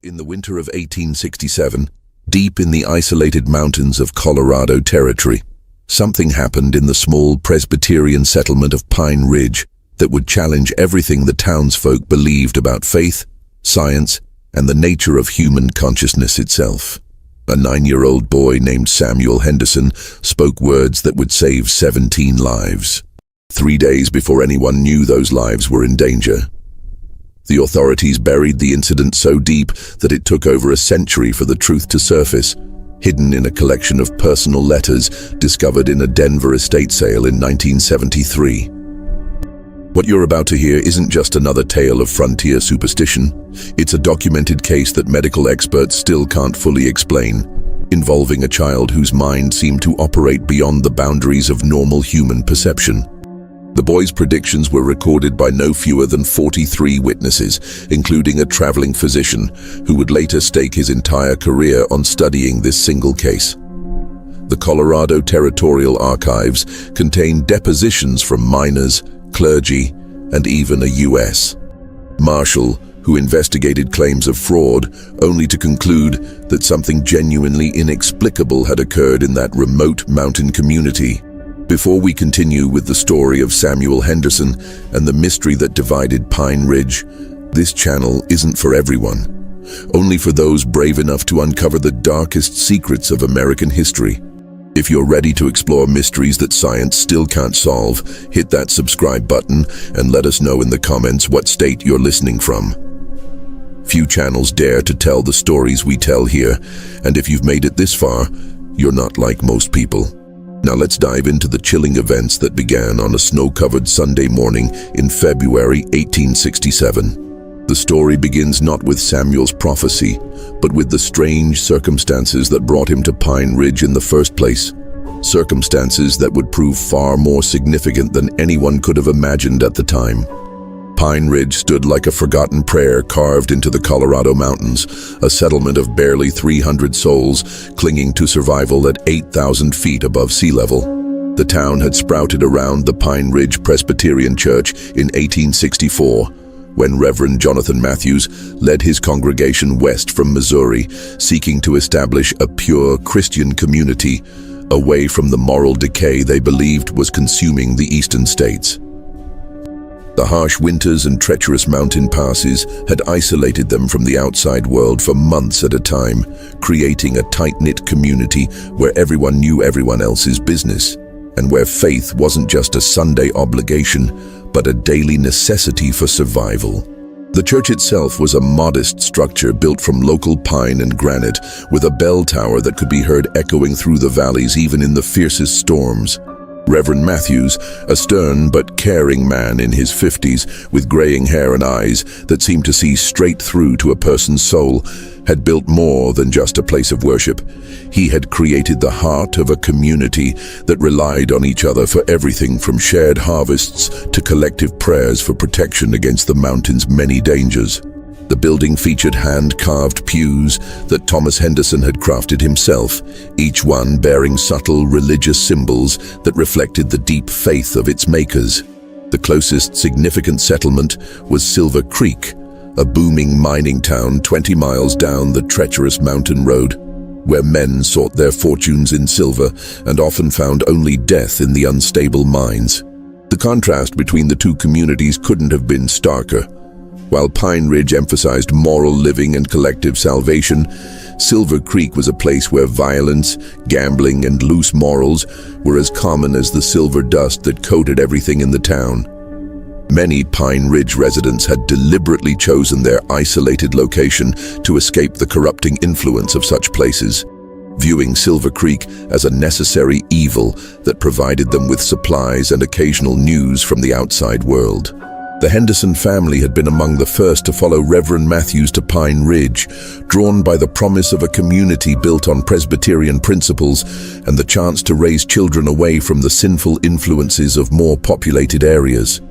In the winter of 1867, deep in the isolated mountains of Colorado Territory, something happened in the small Presbyterian settlement of Pine Ridge that would challenge everything the townsfolk believed about faith, science, and the nature of human consciousness itself. A 9-year-old boy named Samuel Henderson spoke words that would save 17 lives. 3 days before anyone knew those lives were in danger. The authorities buried the incident so deep that it took over a century for the truth to surface, hidden in a collection of personal letters discovered in a Denver estate sale in 1973. What you're about to hear isn't just another tale of frontier superstition. It's a documented case that medical experts still can't fully explain, involving a child whose mind seemed to operate beyond the boundaries of normal human perception. The boy's predictions were recorded by no fewer than 43 witnesses, including a traveling physician who would later stake his entire career on studying this single case. The Colorado Territorial Archives contain depositions from miners, clergy, and even a U.S. Marshal who investigated claims of fraud, only to conclude that something genuinely inexplicable had occurred in that remote mountain community. Before we continue with the story of Samuel Henderson and the mystery that divided Pine Ridge, this channel isn't for everyone, only for those brave enough to uncover the darkest secrets of American history. If you're ready to explore mysteries that science still can't solve, hit that subscribe button and let us know in the comments what state you're listening from. Few channels dare to tell the stories we tell here, and if you've made it this far, you're not like most people. Now let's dive into the chilling events that began on a snow-covered Sunday morning in February 1867. The story begins not with Samuel's prophecy, but with the strange circumstances that brought him to Pine Ridge in the first place. Circumstances that would prove far more significant than anyone could have imagined at the time. Pine Ridge stood like a forgotten prayer carved into the Colorado mountains, a settlement of barely 300 souls clinging to survival at 8,000 feet above sea level. The town had sprouted around the Pine Ridge Presbyterian Church in 1864, when Reverend Jonathan Matthews led his congregation west from Missouri, seeking to establish a pure Christian community away from the moral decay they believed was consuming the eastern states. The harsh winters and treacherous mountain passes had isolated them from the outside world for months at a time, creating a tight-knit community where everyone knew everyone else's business, and where faith wasn't just a Sunday obligation, but a daily necessity for survival. The church itself was a modest structure built from local pine and granite, with a bell tower that could be heard echoing through the valleys even in the fiercest storms. Reverend Matthews, a stern but caring man in his 50s with graying hair and eyes that seemed to see straight through to a person's soul, had built more than just a place of worship. He had created the heart of a community that relied on each other for everything from shared harvests to collective prayers for protection against the mountain's many dangers. The building featured hand-carved pews that Thomas Henderson had crafted himself, each one bearing subtle religious symbols that reflected the deep faith of its makers. The closest significant settlement was Silver Creek, a booming mining town 20 miles down the treacherous mountain road, where men sought their fortunes in silver and often found only death in the unstable mines. The contrast between the two communities couldn't have been starker. While Pine Ridge emphasized moral living and collective salvation, Silver Creek was a place where violence, gambling, and loose morals were as common as the silver dust that coated everything in the town. Many Pine Ridge residents had deliberately chosen their isolated location to escape the corrupting influence of such places, viewing Silver Creek as a necessary evil that provided them with supplies and occasional news from the outside world. The Henderson family had been among the first to follow Reverend Matthews to Pine Ridge, drawn by the promise of a community built on Presbyterian principles and the chance to raise children away from the sinful influences of more populated areas.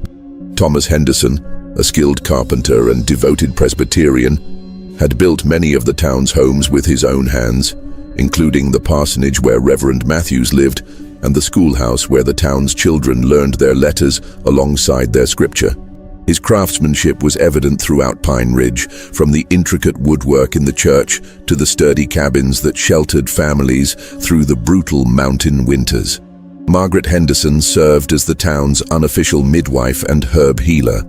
Thomas Henderson, a skilled carpenter and devoted Presbyterian, had built many of the town's homes with his own hands, including the parsonage where Reverend Matthews lived and the schoolhouse where the town's children learned their letters alongside their scripture. His craftsmanship was evident throughout Pine Ridge, from the intricate woodwork in the church to the sturdy cabins that sheltered families through the brutal mountain winters. Margaret Henderson served as the town's unofficial midwife and herb healer,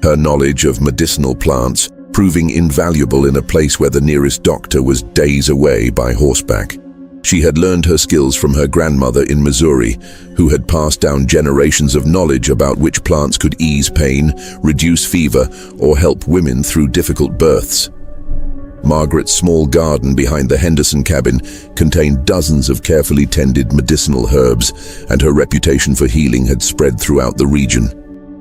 her knowledge of medicinal plants proving invaluable in a place where the nearest doctor was days away by horseback. She had learned her skills from her grandmother in Missouri, who had passed down generations of knowledge about which plants could ease pain, reduce fever, or help women through difficult births. Margaret's small garden behind the Henderson cabin contained dozens of carefully tended medicinal herbs, and her reputation for healing had spread throughout the region.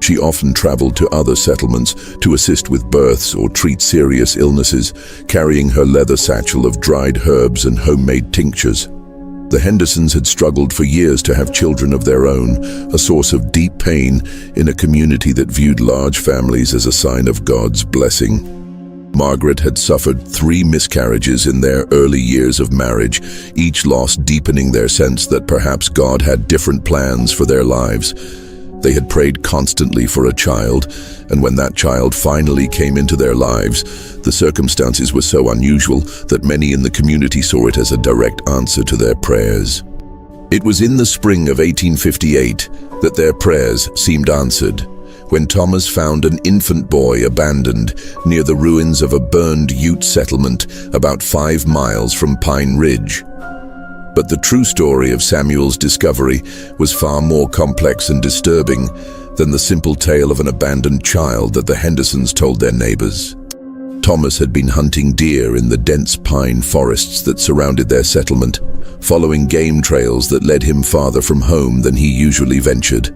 She often traveled to other settlements to assist with births or treat serious illnesses, carrying her leather satchel of dried herbs and homemade tinctures. The Hendersons had struggled for years to have children of their own, a source of deep pain in a community that viewed large families as a sign of God's blessing. Margaret had suffered 3 miscarriages in their early years of marriage, each loss deepening their sense that perhaps God had different plans for their lives. They had prayed constantly for a child, and when that child finally came into their lives, the circumstances were so unusual that many in the community saw it as a direct answer to their prayers. It was in the spring of 1858 that their prayers seemed answered, when Thomas found an infant boy abandoned near the ruins of a burned Ute settlement about 5 miles from Pine Ridge. But the true story of Samuel's discovery was far more complex and disturbing than the simple tale of an abandoned child that the Hendersons told their neighbors. Thomas had been hunting deer in the dense pine forests that surrounded their settlement, following game trails that led him farther from home than he usually ventured.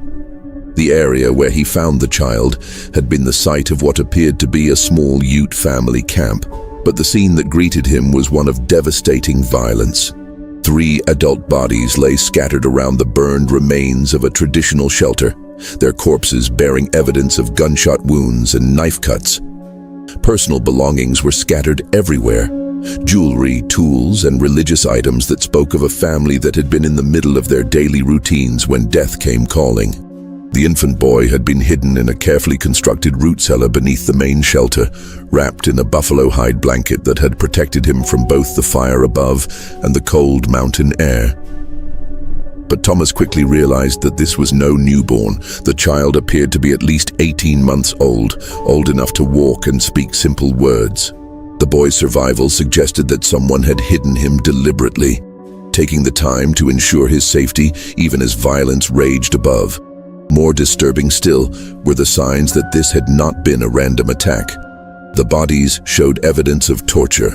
The area where he found the child had been the site of what appeared to be a small Ute family camp, but the scene that greeted him was one of devastating violence. 3 adult bodies lay scattered around the burned remains of a traditional shelter, their corpses bearing evidence of gunshot wounds and knife cuts. Personal belongings were scattered everywhere, jewelry, tools, and religious items that spoke of a family that had been in the middle of their daily routines when death came calling. The infant boy had been hidden in a carefully constructed root cellar beneath the main shelter, wrapped in a buffalo hide blanket that had protected him from both the fire above and the cold mountain air. But Thomas quickly realized that this was no newborn. The child appeared to be at least 18 months old enough to walk and speak simple words. The boy's survival suggested that someone had hidden him deliberately, taking the time to ensure his safety even as violence raged above. More disturbing still were the signs that this had not been a random attack. The bodies showed evidence of torture,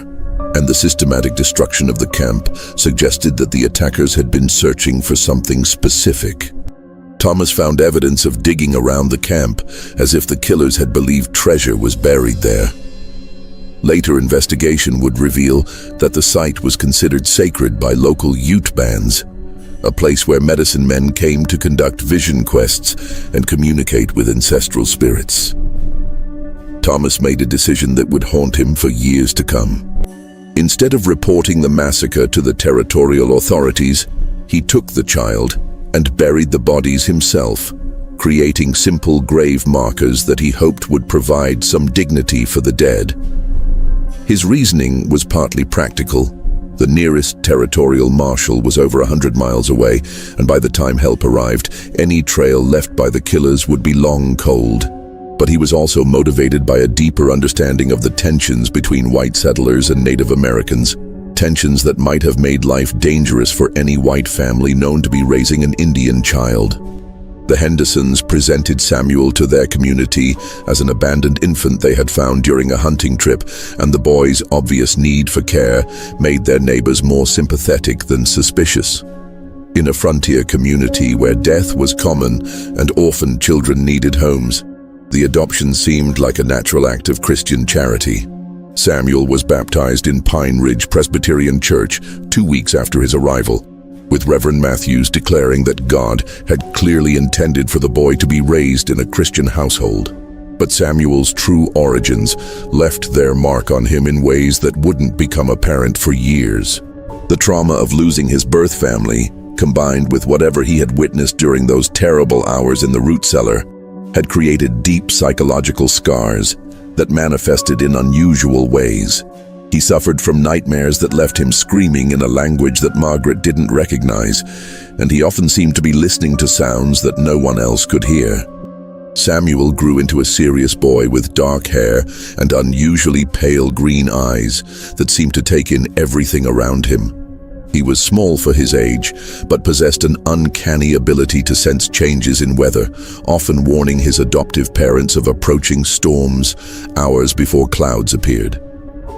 and the systematic destruction of the camp suggested that the attackers had been searching for something specific. Thomas found evidence of digging around the camp, as if the killers had believed treasure was buried there. Later investigation would reveal that the site was considered sacred by local Ute bands, a place where medicine men came to conduct vision quests and communicate with ancestral spirits. Thomas made a decision that would haunt him for years to come. Instead of reporting the massacre to the territorial authorities, he took the child and buried the bodies himself, creating simple grave markers that he hoped would provide some dignity for the dead. His reasoning was partly practical. The nearest territorial marshal was over 100 miles away, and by the time help arrived, any trail left by the killers would be long cold. But he was also motivated by a deeper understanding of the tensions between white settlers and Native Americans, tensions that might have made life dangerous for any white family known to be raising an Indian child. The Hendersons presented Samuel to their community as an abandoned infant they had found during a hunting trip, and the boy's obvious need for care made their neighbors more sympathetic than suspicious. In a frontier community where death was common and orphaned children needed homes, the adoption seemed like a natural act of Christian charity. Samuel was baptized in Pine Ridge Presbyterian Church 2 weeks after his arrival, with Reverend Matthews declaring that God had clearly intended for the boy to be raised in a Christian household. But Samuel's true origins left their mark on him in ways that wouldn't become apparent for years. The trauma of losing his birth family, combined with whatever he had witnessed during those terrible hours in the root cellar, had created deep psychological scars that manifested in unusual ways. He suffered from nightmares that left him screaming in a language that Margaret didn't recognize, and he often seemed to be listening to sounds that no one else could hear. Samuel grew into a serious boy with dark hair and unusually pale green eyes that seemed to take in everything around him. He was small for his age, but possessed an uncanny ability to sense changes in weather, often warning his adoptive parents of approaching storms hours before clouds appeared.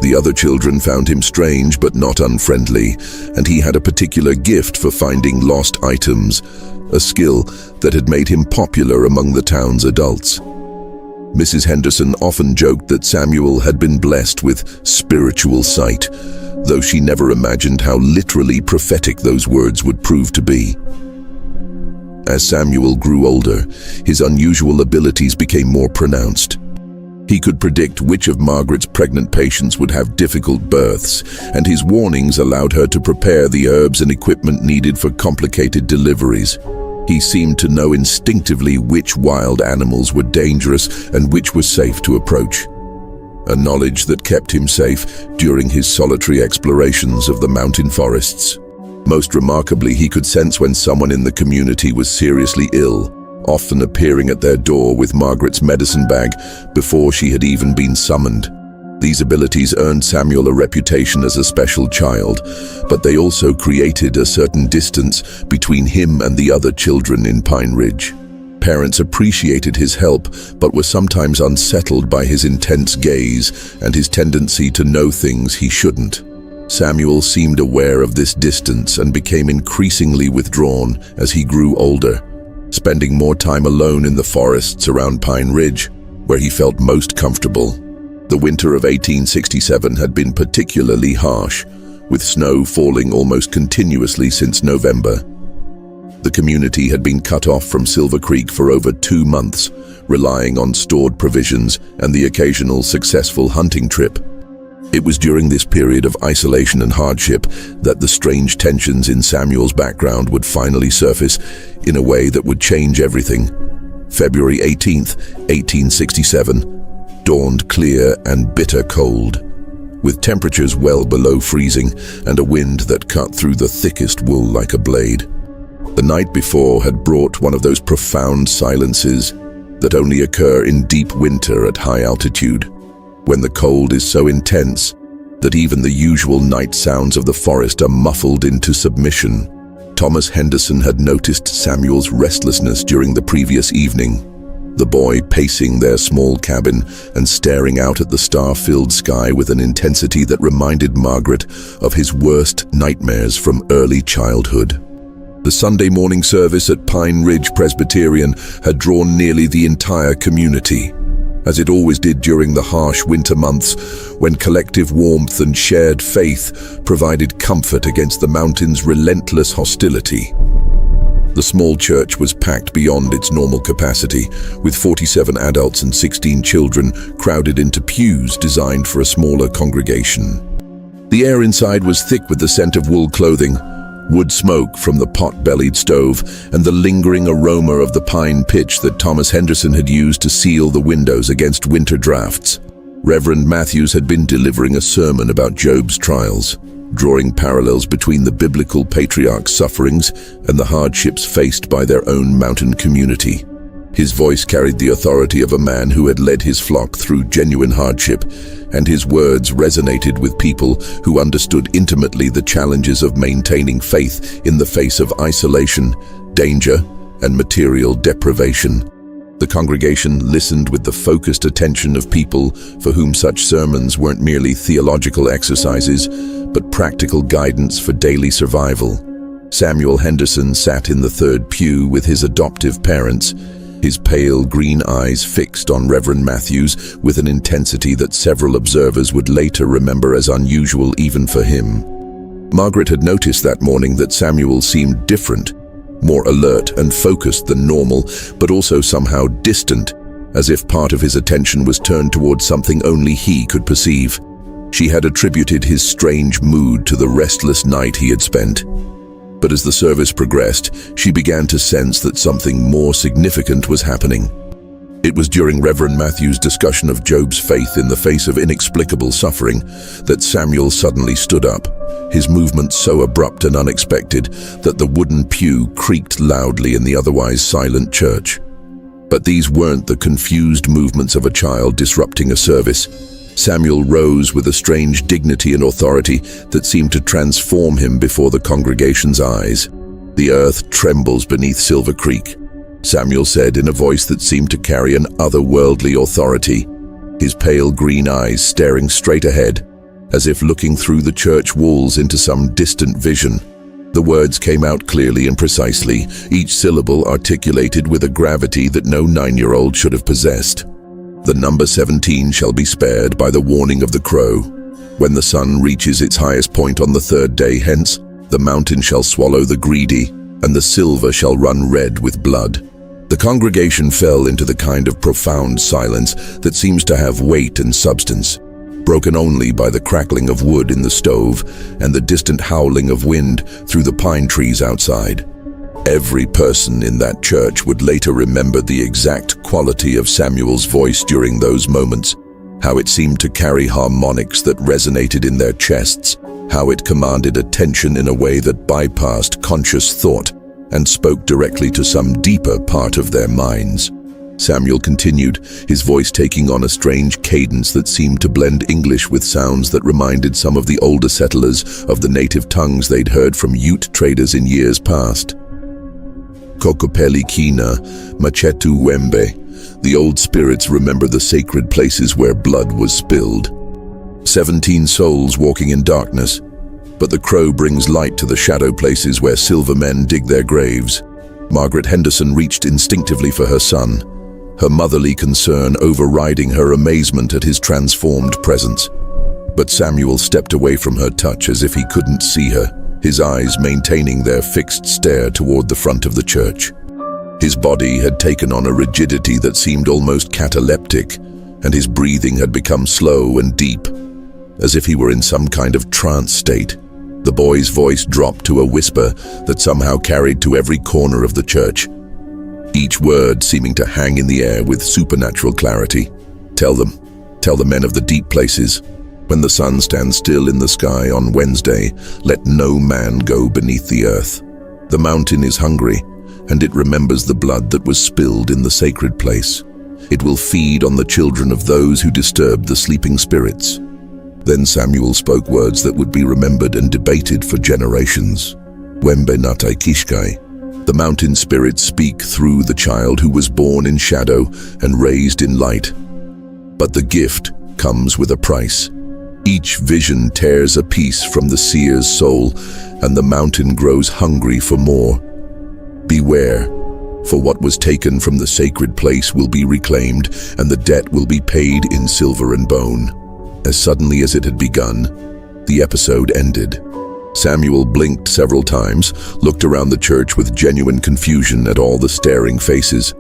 The other children found him strange but not unfriendly, and he had a particular gift for finding lost items, a skill that had made him popular among the town's adults. Mrs. Henderson often joked that Samuel had been blessed with spiritual sight, though she never imagined how literally prophetic those words would prove to be. As Samuel grew older, his unusual abilities became more pronounced. He could predict which of Margaret's pregnant patients would have difficult births, and his warnings allowed her to prepare the herbs and equipment needed for complicated deliveries. He seemed to know instinctively which wild animals were dangerous and which were safe to approach, a knowledge that kept him safe during his solitary explorations of the mountain forests. Most remarkably, he could sense when someone in the community was seriously ill, often appearing at their door with Margaret's medicine bag before she had even been summoned. These abilities earned Samuel a reputation as a special child, but they also created a certain distance between him and the other children in Pine Ridge. Parents appreciated his help, but were sometimes unsettled by his intense gaze and his tendency to know things he shouldn't. Samuel seemed aware of this distance and became increasingly withdrawn as he grew older, spending more time alone in the forests around Pine Ridge, where he felt most comfortable. The winter of 1867 had been particularly harsh, with snow falling almost continuously since November. The community had been cut off from Silver Creek for over 2 months, relying on stored provisions and the occasional successful hunting trip. It was during this period of isolation and hardship that the strange tensions in Samuel's background would finally surface in a way that would change everything. February 18th, 1867, dawned clear and bitter cold, with temperatures well below freezing and a wind that cut through the thickest wool like a blade. The night before had brought one of those profound silences that only occur in deep winter at high altitude, when the cold is so intense that even the usual night sounds of the forest are muffled into submission. Thomas Henderson had noticed Samuel's restlessness during the previous evening, the boy pacing their small cabin and staring out at the star-filled sky with an intensity that reminded Margaret of his worst nightmares from early childhood. The Sunday morning service at Pine Ridge Presbyterian had drawn nearly the entire community, as it always did during the harsh winter months when collective warmth and shared faith provided comfort against the mountain's relentless hostility. The small church was packed beyond its normal capacity, with 47 adults and 16 children crowded into pews designed for a smaller congregation. The air inside was thick with the scent of wool clothing, wood smoke from the pot-bellied stove, and the lingering aroma of the pine pitch that Thomas Henderson had used to seal the windows against winter drafts. Reverend Matthews had been delivering a sermon about Job's trials, drawing parallels between the biblical patriarch's sufferings and the hardships faced by their own mountain community. His voice carried the authority of a man who had led his flock through genuine hardship, and his words resonated with people who understood intimately the challenges of maintaining faith in the face of isolation, danger, and material deprivation. The congregation listened with the focused attention of people for whom such sermons weren't merely theological exercises, but practical guidance for daily survival. Samuel Henderson sat in the third pew with his adoptive parents, his pale green eyes fixed on Reverend Matthews with an intensity that several observers would later remember as unusual even for him. Margaret had noticed that morning that Samuel seemed different, more alert and focused than normal, but also somehow distant, as if part of his attention was turned towards something only he could perceive. She had attributed his strange mood to the restless night he had spent. But as the service progressed, she began to sense that something more significant was happening. It was during Reverend Matthew's discussion of Job's faith in the face of inexplicable suffering that Samuel suddenly stood up, his movement so abrupt and unexpected that the wooden pew creaked loudly in the otherwise silent church. But these weren't the confused movements of a child disrupting a service. Samuel rose with a strange dignity and authority that seemed to transform him before the congregation's eyes. "The earth trembles beneath Silver Creek," Samuel said in a voice that seemed to carry an otherworldly authority, his pale green eyes staring straight ahead, as if looking through the church walls into some distant vision. The words came out clearly and precisely, each syllable articulated with a gravity that no 9-year-old should have possessed. "The number 17 shall be spared by the warning of the crow. When the sun reaches its highest point on the third day hence, the mountain shall swallow the greedy, and the silver shall run red with blood." The congregation fell into the kind of profound silence that seems to have weight and substance, broken only by the crackling of wood in the stove and the distant howling of wind through the pine trees outside. Every person in that church would later remember the exact quality of Samuel's voice during those moments, how it seemed to carry harmonics that resonated in their chests, how it commanded attention in a way that bypassed conscious thought and spoke directly to some deeper part of their minds. Samuel continued, his voice taking on a strange cadence that seemed to blend English with sounds that reminded some of the older settlers of the native tongues they'd heard from Ute traders in years past. "Kokopeli Kina, Machetu Wembe." The old spirits remember the sacred places where blood was spilled. 17 souls walking in darkness, but the crow brings light to the shadow places where silver men dig their graves. Margaret Henderson reached instinctively for her son, her motherly concern overriding her amazement at his transformed presence. But Samuel stepped away from her touch as if he couldn't see her, his eyes maintaining their fixed stare toward the front of the church. His body had taken on a rigidity that seemed almost cataleptic, and his breathing had become slow and deep, as if he were in some kind of trance state. The boy's voice dropped to a whisper that somehow carried to every corner of the church, each word seeming to hang in the air with supernatural clarity. Tell the men of the deep places, when the sun stands still in the sky on Wednesday, let no man go beneath the earth. The mountain is hungry, and it remembers the blood that was spilled in the sacred place. It will feed on the children of those who disturbed the sleeping spirits." Then Samuel spoke words that would be remembered and debated for generations. "Wembe natai kishkai." The mountain spirits speak through the child who was born in shadow and raised in light. But the gift comes with a price. Each vision tears a piece from the seer's soul, and the mountain grows hungry for more. Beware, for what was taken from the sacred place will be reclaimed, and the debt will be paid in silver and bone. As suddenly as it had begun, the episode ended. Samuel blinked several times, looked around the church with genuine confusion at all the staring faces,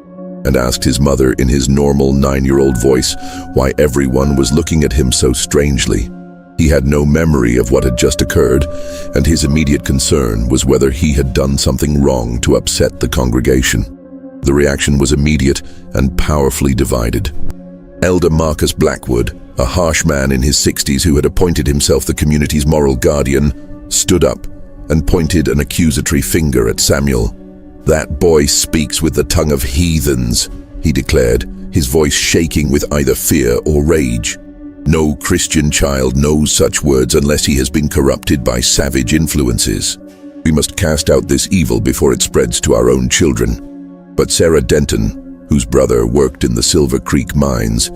and asked his mother in his normal 9-year-old voice why everyone was looking at him so strangely. He had no memory of what had just occurred, and his immediate concern was whether he had done something wrong to upset the congregation. The reaction was immediate and powerfully divided. Elder Marcus Blackwood, a harsh man in his 60s who had appointed himself the community's moral guardian, stood up and pointed an accusatory finger at Samuel. "That boy speaks with the tongue of heathens," he declared, his voice shaking with either fear or rage. "No Christian child knows such words unless he has been corrupted by savage influences. We must cast out this evil before it spreads to our own children." But Sarah Denton, whose brother worked in the Silver Creek mines,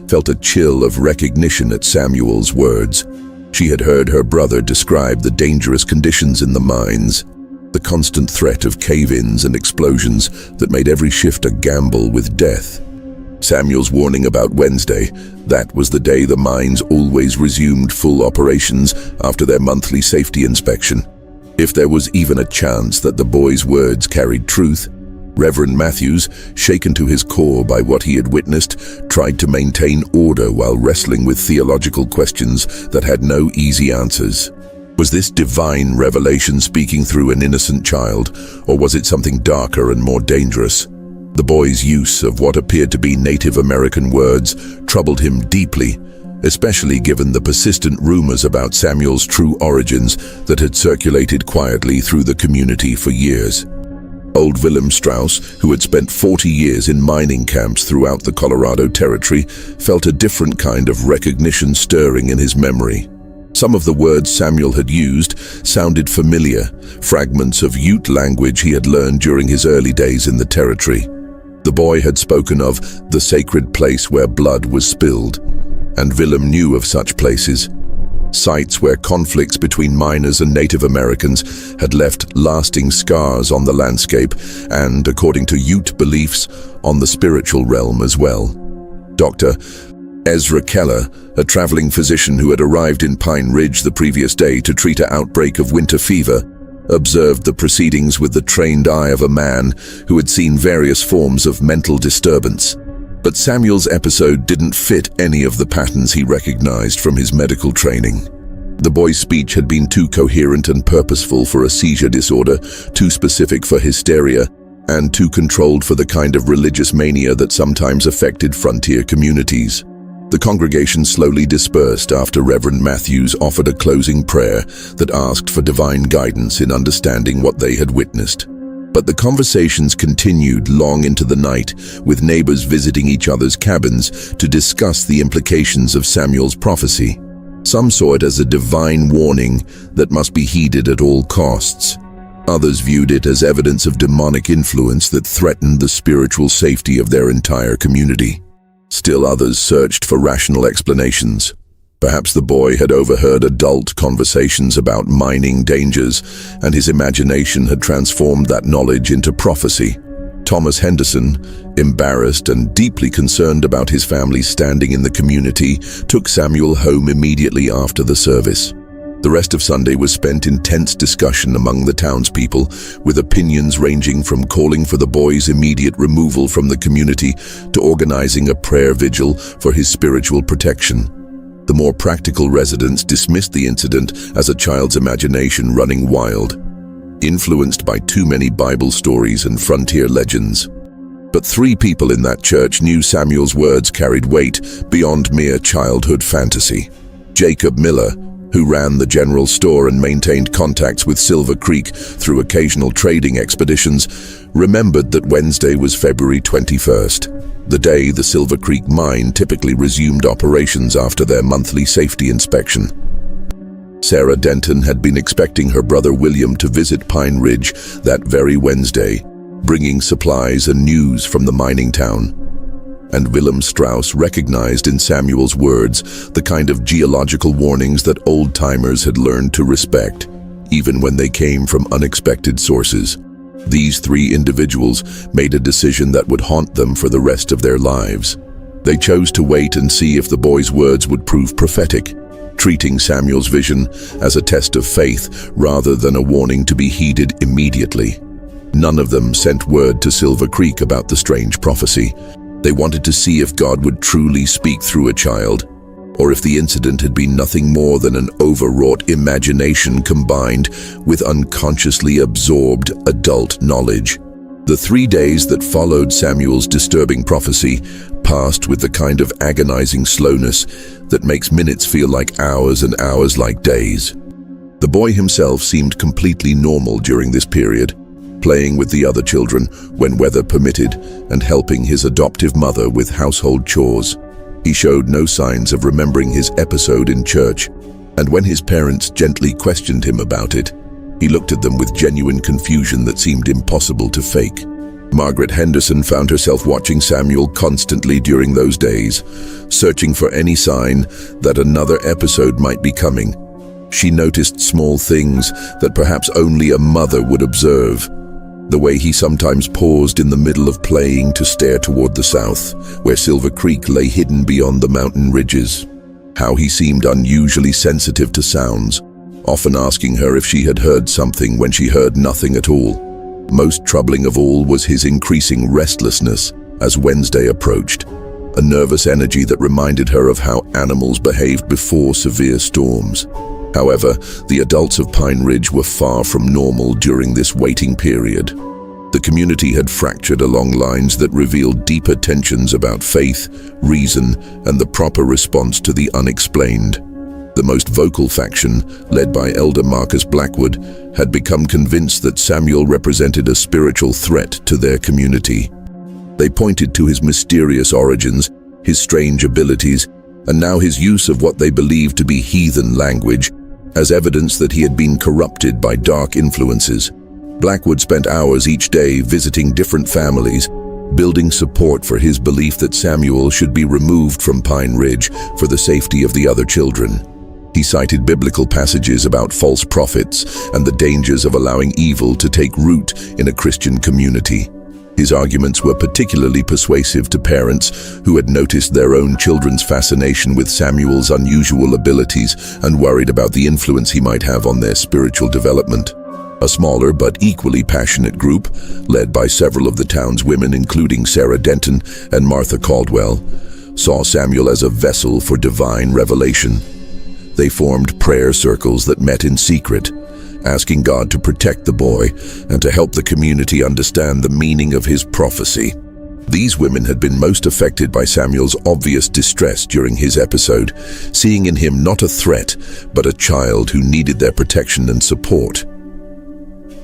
felt a chill of recognition at Samuel's words. She had heard her brother describe the dangerous conditions in the mines, the constant threat of cave-ins and explosions that made every shift a gamble with death. Samuel's warning about Wednesday, that was the day the mines always resumed full operations after their monthly safety inspection. If there was even a chance that the boy's words carried truth, Reverend Matthews, shaken to his core by what he had witnessed, tried to maintain order while wrestling with theological questions that had no easy answers. Was this divine revelation speaking through an innocent child, or was it something darker and more dangerous? The boy's use of what appeared to be Native American words troubled him deeply, especially given the persistent rumors about Samuel's true origins that had circulated quietly through the community for years. Old Willem Strauss, who had spent 40 years in mining camps throughout the Colorado Territory, felt a different kind of recognition stirring in his memory. Some of the words Samuel had used sounded familiar, fragments of Ute language he had learned during his early days in the territory. The boy had spoken of the sacred place where blood was spilled, and Willem knew of such places. Sites where conflicts between miners and Native Americans had left lasting scars on the landscape and, according to Ute beliefs, on the spiritual realm as well. Dr. Ezra Keller, a traveling physician who had arrived in Pine Ridge the previous day to treat an outbreak of winter fever, observed the proceedings with the trained eye of a man who had seen various forms of mental disturbance. But Samuel's episode didn't fit any of the patterns he recognized from his medical training. The boy's speech had been too coherent and purposeful for a seizure disorder, too specific for hysteria, and too controlled for the kind of religious mania that sometimes affected frontier communities. The congregation slowly dispersed after Reverend Matthews offered a closing prayer that asked for divine guidance in understanding what they had witnessed. But the conversations continued long into the night, with neighbors visiting each other's cabins to discuss the implications of Samuel's prophecy. Some saw it as a divine warning that must be heeded at all costs. Others viewed it as evidence of demonic influence that threatened the spiritual safety of their entire community. Still others searched for rational explanations. Perhaps the boy had overheard adult conversations about mining dangers, and his imagination had transformed that knowledge into prophecy. Thomas Henderson, embarrassed and deeply concerned about his family's standing in the community, took Samuel home immediately after the service. The rest of Sunday was spent in tense discussion among the townspeople, with opinions ranging from calling for the boy's immediate removal from the community to organizing a prayer vigil for his spiritual protection. The more practical residents dismissed the incident as a child's imagination running wild, influenced by too many Bible stories and frontier legends. But 3 people in that church knew Samuel's words carried weight beyond mere childhood fantasy. Jacob Miller, who ran the general store and maintained contacts with Silver Creek through occasional trading expeditions, remembered that Wednesday was February 21st, the day the Silver Creek mine typically resumed operations after their monthly safety inspection. Sarah Denton had been expecting her brother William to visit Pine Ridge that very Wednesday, bringing supplies and news from the mining town. And Willem Strauss recognized in Samuel's words the kind of geological warnings that old-timers had learned to respect, even when they came from unexpected sources. These 3 individuals made a decision that would haunt them for the rest of their lives. They chose to wait and see if the boy's words would prove prophetic, treating Samuel's vision as a test of faith rather than a warning to be heeded immediately. None of them sent word to Silver Creek about the strange prophecy. They wanted to see if God would truly speak through a child, or if the incident had been nothing more than an overwrought imagination combined with unconsciously absorbed adult knowledge. The 3 days that followed Samuel's disturbing prophecy passed with the kind of agonizing slowness that makes minutes feel like hours and hours like days. The boy himself seemed completely normal during this period, playing with the other children when weather permitted and helping his adoptive mother with household chores. He showed no signs of remembering his episode in church, and when his parents gently questioned him about it, he looked at them with genuine confusion that seemed impossible to fake. Margaret Henderson found herself watching Samuel constantly during those days, searching for any sign that another episode might be coming. She noticed small things that perhaps only a mother would observe. The way he sometimes paused in the middle of playing to stare toward the south, where Silver Creek lay hidden beyond the mountain ridges. How he seemed unusually sensitive to sounds, often asking her if she had heard something when she heard nothing at all. Most troubling of all was his increasing restlessness as Wednesday approached, a nervous energy that reminded her of how animals behaved before severe storms. However, the adults of Pine Ridge were far from normal during this waiting period. The community had fractured along lines that revealed deeper tensions about faith, reason, and the proper response to the unexplained. The most vocal faction, led by Elder Marcus Blackwood, had become convinced that Samuel represented a spiritual threat to their community. They pointed to his mysterious origins, his strange abilities, and now his use of what they believed to be heathen language as evidence that he had been corrupted by dark influences. Blackwood spent hours each day visiting different families, building support for his belief that Samuel should be removed from Pine Ridge for the safety of the other children. He cited biblical passages about false prophets and the dangers of allowing evil to take root in a Christian community. His arguments were particularly persuasive to parents who had noticed their own children's fascination with Samuel's unusual abilities and worried about the influence he might have on their spiritual development. A smaller but equally passionate group, led by several of the town's women including Sarah Denton and Martha Caldwell, saw Samuel as a vessel for divine revelation. They formed prayer circles that met in secret, asking God to protect the boy and to help the community understand the meaning of his prophecy. These women had been most affected by Samuel's obvious distress during his episode, seeing in him not a threat, but a child who needed their protection and support.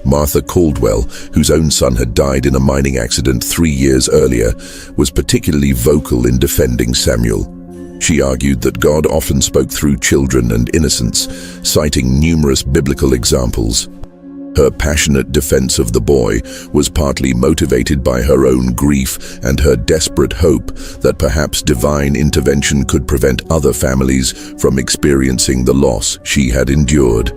Martha Caldwell, whose own son had died in a mining accident 3 years earlier, was particularly vocal in defending Samuel. She argued that God often spoke through children and innocents, citing numerous biblical examples. Her passionate defense of the boy was partly motivated by her own grief and her desperate hope that perhaps divine intervention could prevent other families from experiencing the loss she had endured.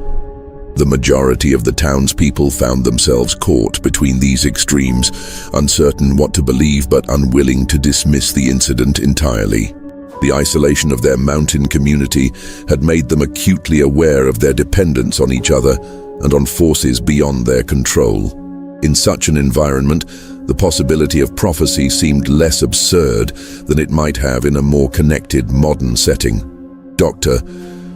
The majority of the townspeople found themselves caught between these extremes, uncertain what to believe but unwilling to dismiss the incident entirely. The isolation of their mountain community had made them acutely aware of their dependence on each other and on forces beyond their control. In such an environment, the possibility of prophecy seemed less absurd than it might have in a more connected modern setting. Dr.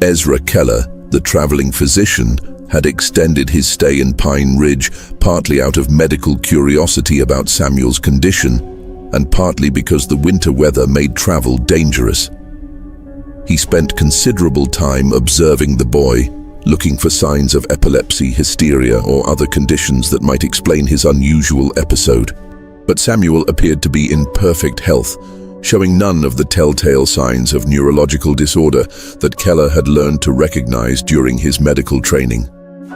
Ezra Keller, the traveling physician, had extended his stay in Pine Ridge partly out of medical curiosity about Samuel's condition, and partly because the winter weather made travel dangerous. He spent considerable time observing the boy, looking for signs of epilepsy, hysteria, or other conditions that might explain his unusual episode. But Samuel appeared to be in perfect health, showing none of the telltale signs of neurological disorder that Keller had learned to recognize during his medical training.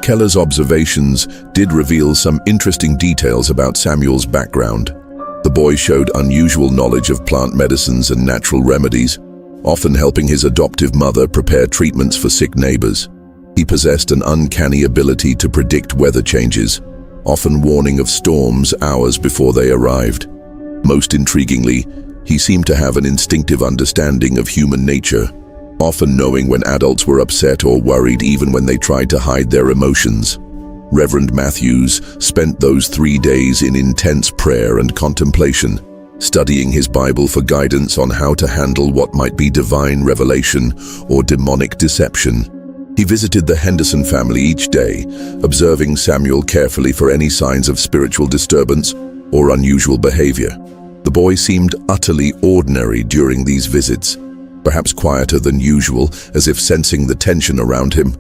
Keller's observations did reveal some interesting details about Samuel's background. The boy showed unusual knowledge of plant medicines and natural remedies, often helping his adoptive mother prepare treatments for sick neighbors. He possessed an uncanny ability to predict weather changes, often warning of storms hours before they arrived. Most intriguingly, he seemed to have an instinctive understanding of human nature, often knowing when adults were upset or worried even when they tried to hide their emotions. Reverend Matthews spent those 3 days in intense prayer and contemplation, studying his Bible for guidance on how to handle what might be divine revelation or demonic deception. He visited the Henderson family each day, observing Samuel carefully for any signs of spiritual disturbance or unusual behavior. The boy seemed utterly ordinary during these visits, perhaps quieter than usual, as if sensing the tension around him,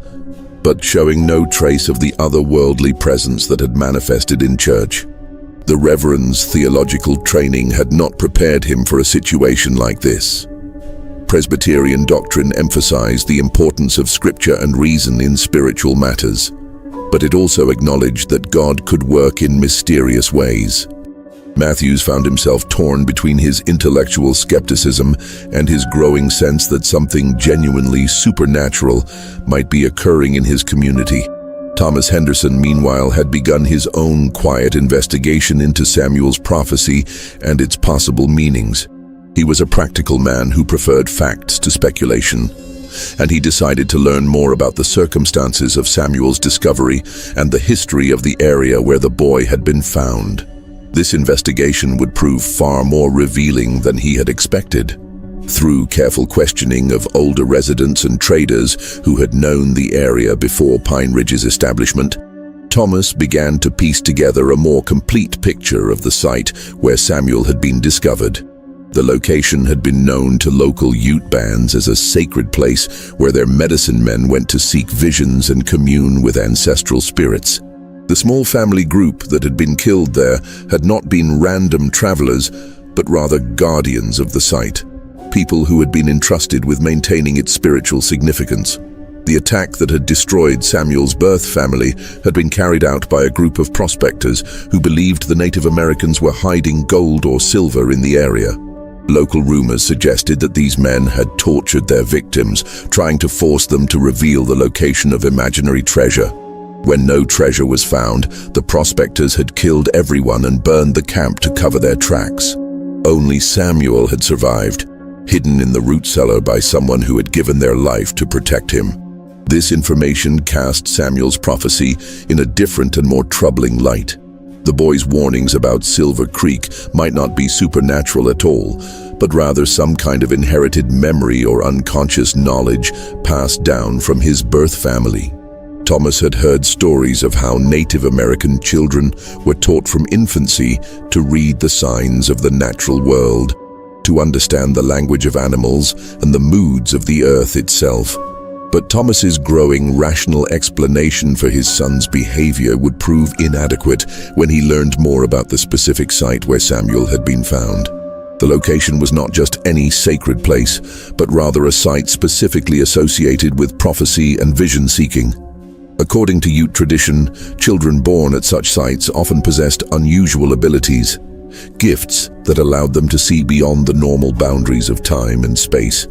but showing no trace of the otherworldly presence that had manifested in church. The Reverend's theological training had not prepared him for a situation like this. Presbyterian doctrine emphasized the importance of scripture and reason in spiritual matters, but it also acknowledged that God could work in mysterious ways. Matthews found himself torn between his intellectual skepticism and his growing sense that something genuinely supernatural might be occurring in his community. Thomas Henderson, meanwhile, had begun his own quiet investigation into Samuel's prophecy and its possible meanings. He was a practical man who preferred facts to speculation, and he decided to learn more about the circumstances of Samuel's discovery and the history of the area where the boy had been found. This investigation would prove far more revealing than he had expected. Through careful questioning of older residents and traders who had known the area before Pine Ridge's establishment, Thomas began to piece together a more complete picture of the site where Samuel had been discovered. The location had been known to local Ute bands as a sacred place where their medicine men went to seek visions and commune with ancestral spirits. The small family group that had been killed there had not been random travelers, but rather guardians of the site, people who had been entrusted with maintaining its spiritual significance. The attack that had destroyed Samuel's birth family had been carried out by a group of prospectors who believed the Native Americans were hiding gold or silver in the area. Local rumors suggested that these men had tortured their victims, trying to force them to reveal the location of imaginary treasure. When no treasure was found, the prospectors had killed everyone and burned the camp to cover their tracks. Only Samuel had survived, hidden in the root cellar by someone who had given their life to protect him. This information cast Samuel's prophecy in a different and more troubling light. The boy's warnings about Silver Creek might not be supernatural at all, but rather some kind of inherited memory or unconscious knowledge passed down from his birth family. Thomas had heard stories of how Native American children were taught from infancy to read the signs of the natural world, to understand the language of animals and the moods of the earth itself. But Thomas's growing rational explanation for his son's behavior would prove inadequate when he learned more about the specific site where Samuel had been found. The location was not just any sacred place, but rather a site specifically associated with prophecy and vision-seeking. According to Ute tradition, children born at such sites often possessed unusual abilities, gifts that allowed them to see beyond the normal boundaries of time and space.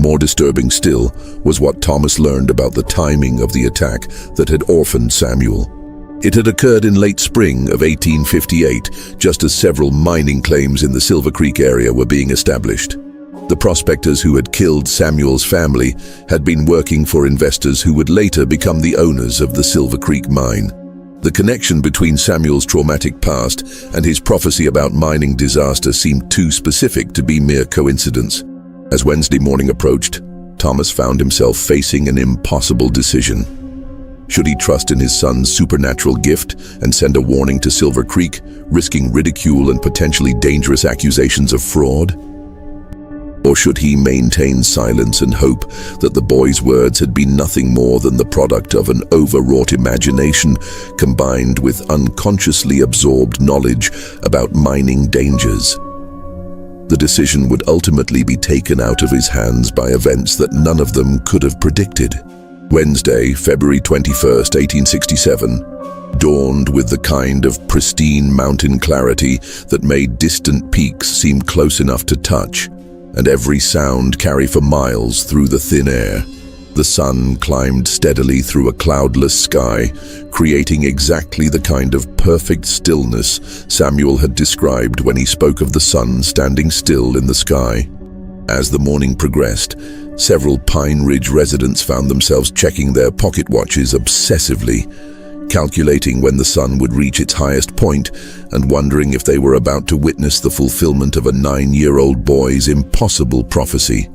More disturbing still was what Thomas learned about the timing of the attack that had orphaned Samuel. It had occurred in late spring of 1858, just as several mining claims in the Silver Creek area were being established. The prospectors who had killed Samuel's family had been working for investors who would later become the owners of the Silver Creek mine. The connection between Samuel's traumatic past and his prophecy about mining disaster seemed too specific to be mere coincidence. As Wednesday morning approached, Thomas found himself facing an impossible decision. Should he trust in his son's supernatural gift and send a warning to Silver Creek, risking ridicule and potentially dangerous accusations of fraud? Or should he maintain silence and hope that the boy's words had been nothing more than the product of an overwrought imagination combined with unconsciously absorbed knowledge about mining dangers? The decision would ultimately be taken out of his hands by events that none of them could have predicted. Wednesday, February 21st, 1867, dawned with the kind of pristine mountain clarity that made distant peaks seem close enough to touch, and every sound carry for miles through the thin air. The sun climbed steadily through a cloudless sky, creating exactly the kind of perfect stillness Samuel had described when he spoke of the sun standing still in the sky. As the morning progressed, several Pine Ridge residents found themselves checking their pocket watches obsessively, calculating when the sun would reach its highest point and wondering if they were about to witness the fulfillment of a 9-year-old boy's impossible prophecy.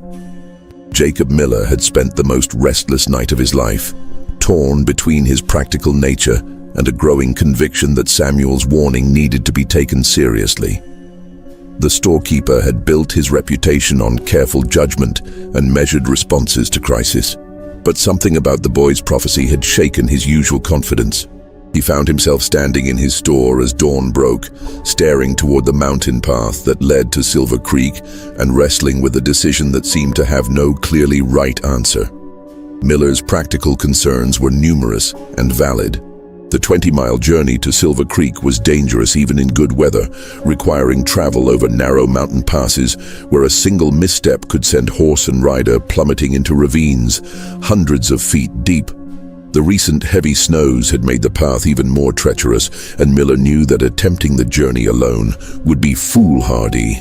Jacob Miller had spent the most restless night of his life, torn between his practical nature and a growing conviction that Samuel's warning needed to be taken seriously. The storekeeper had built his reputation on careful judgment and measured responses to crisis, but something about the boy's prophecy had shaken his usual confidence. He found himself standing in his store as dawn broke, staring toward the mountain path that led to Silver Creek and wrestling with a decision that seemed to have no clearly right answer. Miller's practical concerns were numerous and valid. The 20-mile journey to Silver Creek was dangerous even in good weather, requiring travel over narrow mountain passes where a single misstep could send horse and rider plummeting into ravines, hundreds of feet deep. The recent heavy snows had made the path even more treacherous, and Miller knew that attempting the journey alone would be foolhardy.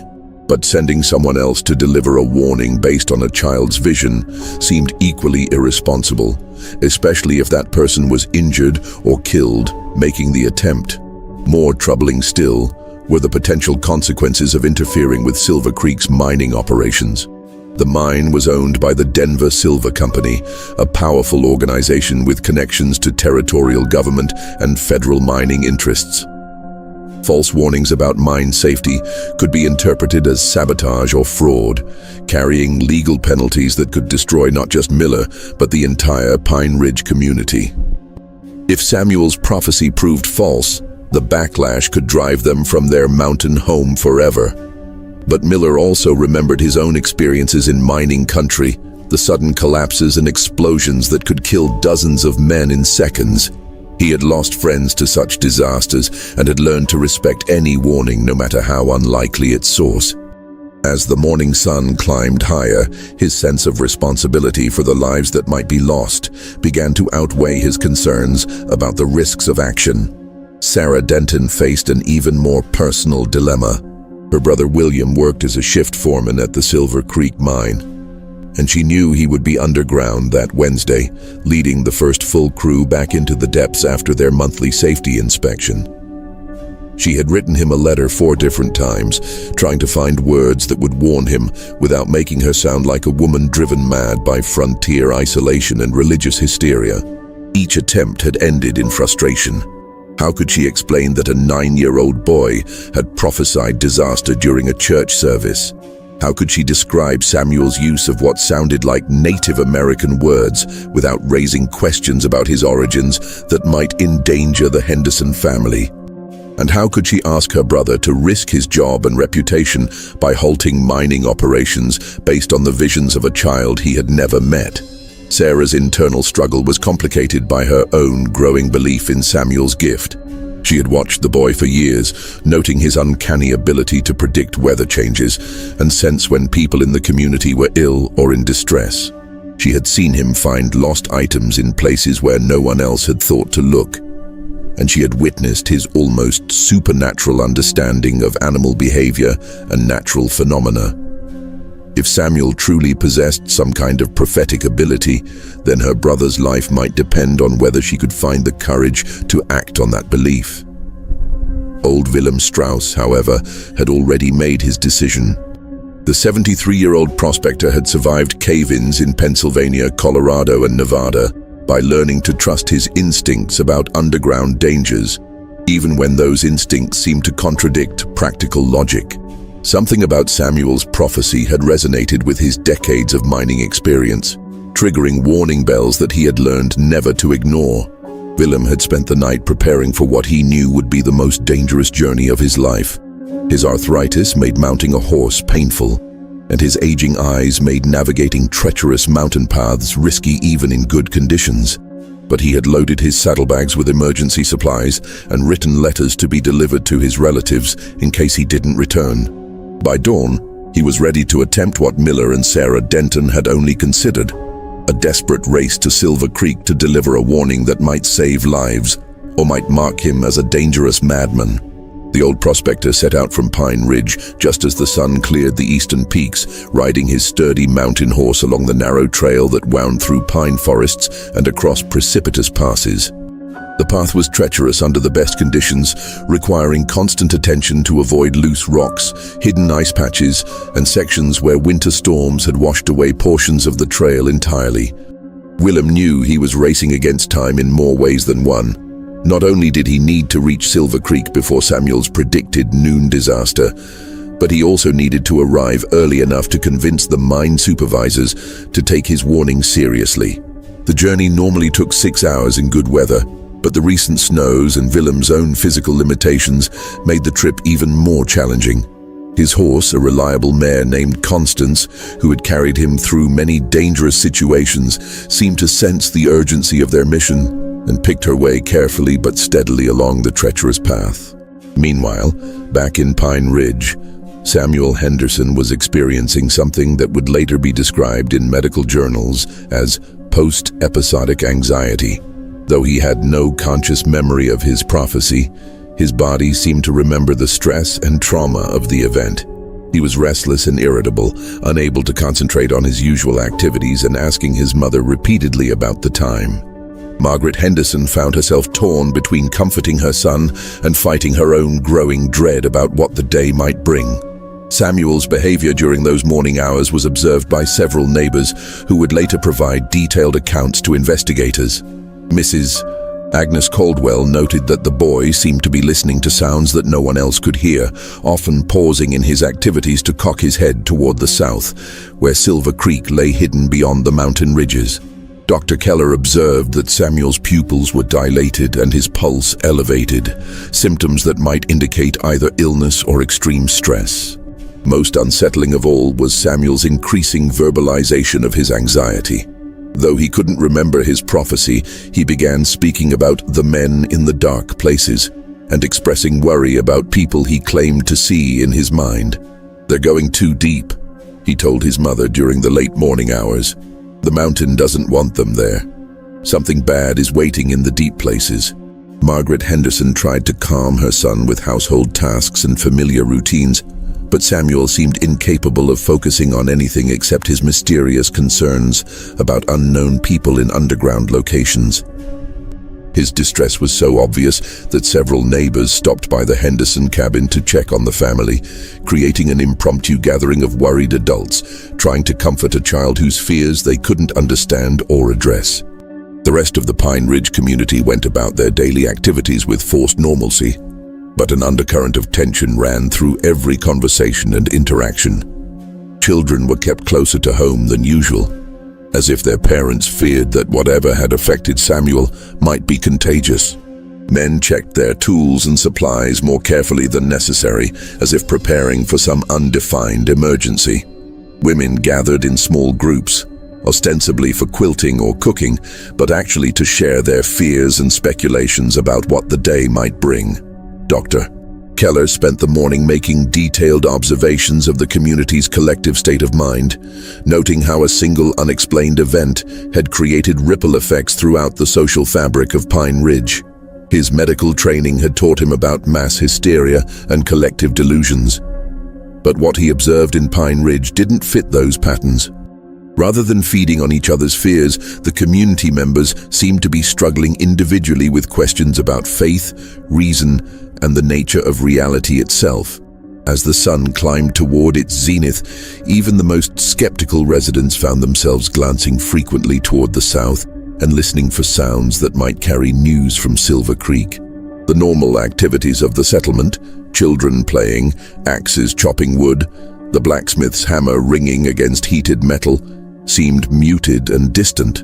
But sending someone else to deliver a warning based on a child's vision seemed equally irresponsible, especially if that person was injured or killed making the attempt. More troubling still were the potential consequences of interfering with Silver Creek's mining operations. The mine was owned by the Denver Silver Company, a powerful organization with connections to territorial government and federal mining interests. False warnings about mine safety could be interpreted as sabotage or fraud, carrying legal penalties that could destroy not just Miller, but the entire Pine Ridge community. If Samuel's prophecy proved false, the backlash could drive them from their mountain home forever. But Miller also remembered his own experiences in mining country, the sudden collapses and explosions that could kill dozens of men in seconds. He had lost friends to such disasters and had learned to respect any warning, no matter how unlikely its source. As the morning sun climbed higher, his sense of responsibility for the lives that might be lost began to outweigh his concerns about the risks of action. Sarah Denton faced an even more personal dilemma. Her brother William worked as a shift foreman at the Silver Creek mine, and she knew he would be underground that Wednesday, leading the first full crew back into the depths after their monthly safety inspection. She had written him a letter 4 different times, trying to find words that would warn him without making her sound like a woman driven mad by frontier isolation and religious hysteria. Each attempt had ended in frustration. How could she explain that a 9-year-old boy had prophesied disaster during a church service? How could she describe Samuel's use of what sounded like Native American words without raising questions about his origins that might endanger the Henderson family? And how could she ask her brother to risk his job and reputation by halting mining operations based on the visions of a child he had never met? Sarah's internal struggle was complicated by her own growing belief in Samuel's gift. She had watched the boy for years, noting his uncanny ability to predict weather changes and sense when people in the community were ill or in distress. She had seen him find lost items in places where no one else had thought to look, and she had witnessed his almost supernatural understanding of animal behavior and natural phenomena. If Samuel truly possessed some kind of prophetic ability, then her brother's life might depend on whether she could find the courage to act on that belief. Old Willem Strauss, however, had already made his decision. The 73-year-old prospector had survived cave-ins in Pennsylvania, Colorado, and Nevada by learning to trust his instincts about underground dangers, even when those instincts seemed to contradict practical logic. Something about Samuel's prophecy had resonated with his decades of mining experience, triggering warning bells that he had learned never to ignore. Willem had spent the night preparing for what he knew would be the most dangerous journey of his life. His arthritis made mounting a horse painful, and his aging eyes made navigating treacherous mountain paths risky even in good conditions. But he had loaded his saddlebags with emergency supplies and written letters to be delivered to his relatives in case he didn't return. By dawn, he was ready to attempt what Miller and Sarah Denton had only considered: a desperate race to Silver Creek to deliver a warning that might save lives, or might mark him as a dangerous madman. The old prospector set out from Pine Ridge just as the sun cleared the eastern peaks, riding his sturdy mountain horse along the narrow trail that wound through pine forests and across precipitous passes. The path was treacherous under the best conditions, requiring constant attention to avoid loose rocks, hidden ice patches, and sections where winter storms had washed away portions of the trail entirely. Willem knew he was racing against time in more ways than one. Not only did he need to reach Silver Creek before Samuel's predicted noon disaster, but he also needed to arrive early enough to convince the mine supervisors to take his warning seriously. The journey normally took 6 hours in good weather, but the recent snows and Willem's own physical limitations made the trip even more challenging. His horse, a reliable mare named Constance, who had carried him through many dangerous situations, seemed to sense the urgency of their mission and picked her way carefully but steadily along the treacherous path. Meanwhile, back in Pine Ridge, Samuel Henderson was experiencing something that would later be described in medical journals as post-episodic anxiety. Though he had no conscious memory of his prophecy, his body seemed to remember the stress and trauma of the event. He was restless and irritable, unable to concentrate on his usual activities and asking his mother repeatedly about the time. Margaret Henderson found herself torn between comforting her son and fighting her own growing dread about what the day might bring. Samuel's behavior during those morning hours was observed by several neighbors who would later provide detailed accounts to investigators. Mrs. Agnes Caldwell noted that the boy seemed to be listening to sounds that no one else could hear, often pausing in his activities to cock his head toward the south, where Silver Creek lay hidden beyond the mountain ridges. Dr. Keller observed that Samuel's pupils were dilated and his pulse elevated, symptoms that might indicate either illness or extreme stress. Most unsettling of all was Samuel's increasing verbalization of his anxiety. Though he couldn't remember his prophecy, he began speaking about the men in the dark places and expressing worry about people he claimed to see in his mind. "They're going too deep," he told his mother during the late morning hours. "The mountain doesn't want them there. Something bad is waiting in the deep places." Margaret Henderson tried to calm her son with household tasks and familiar routines, but Samuel seemed incapable of focusing on anything except his mysterious concerns about unknown people in underground locations. His distress was so obvious that several neighbors stopped by the Henderson cabin to check on the family, creating an impromptu gathering of worried adults, trying to comfort a child whose fears they couldn't understand or address. The rest of the Pine Ridge community went about their daily activities with forced normalcy, but an undercurrent of tension ran through every conversation and interaction. Children were kept closer to home than usual, as if their parents feared that whatever had affected Samuel might be contagious. Men checked their tools and supplies more carefully than necessary, as if preparing for some undefined emergency. Women gathered in small groups, ostensibly for quilting or cooking, but actually to share their fears and speculations about what the day might bring. Dr. Keller spent the morning making detailed observations of the community's collective state of mind, noting how a single unexplained event had created ripple effects throughout the social fabric of Pine Ridge. His medical training had taught him about mass hysteria and collective delusions. But what he observed in Pine Ridge didn't fit those patterns. Rather than feeding on each other's fears, the community members seemed to be struggling individually with questions about faith, reason, and the nature of reality itself. As the sun climbed toward its zenith, even the most skeptical residents found themselves glancing frequently toward the south and listening for sounds that might carry news from Silver Creek. The normal activities of the settlement, children playing, axes chopping wood, the blacksmith's hammer ringing against heated metal, seemed muted and distant.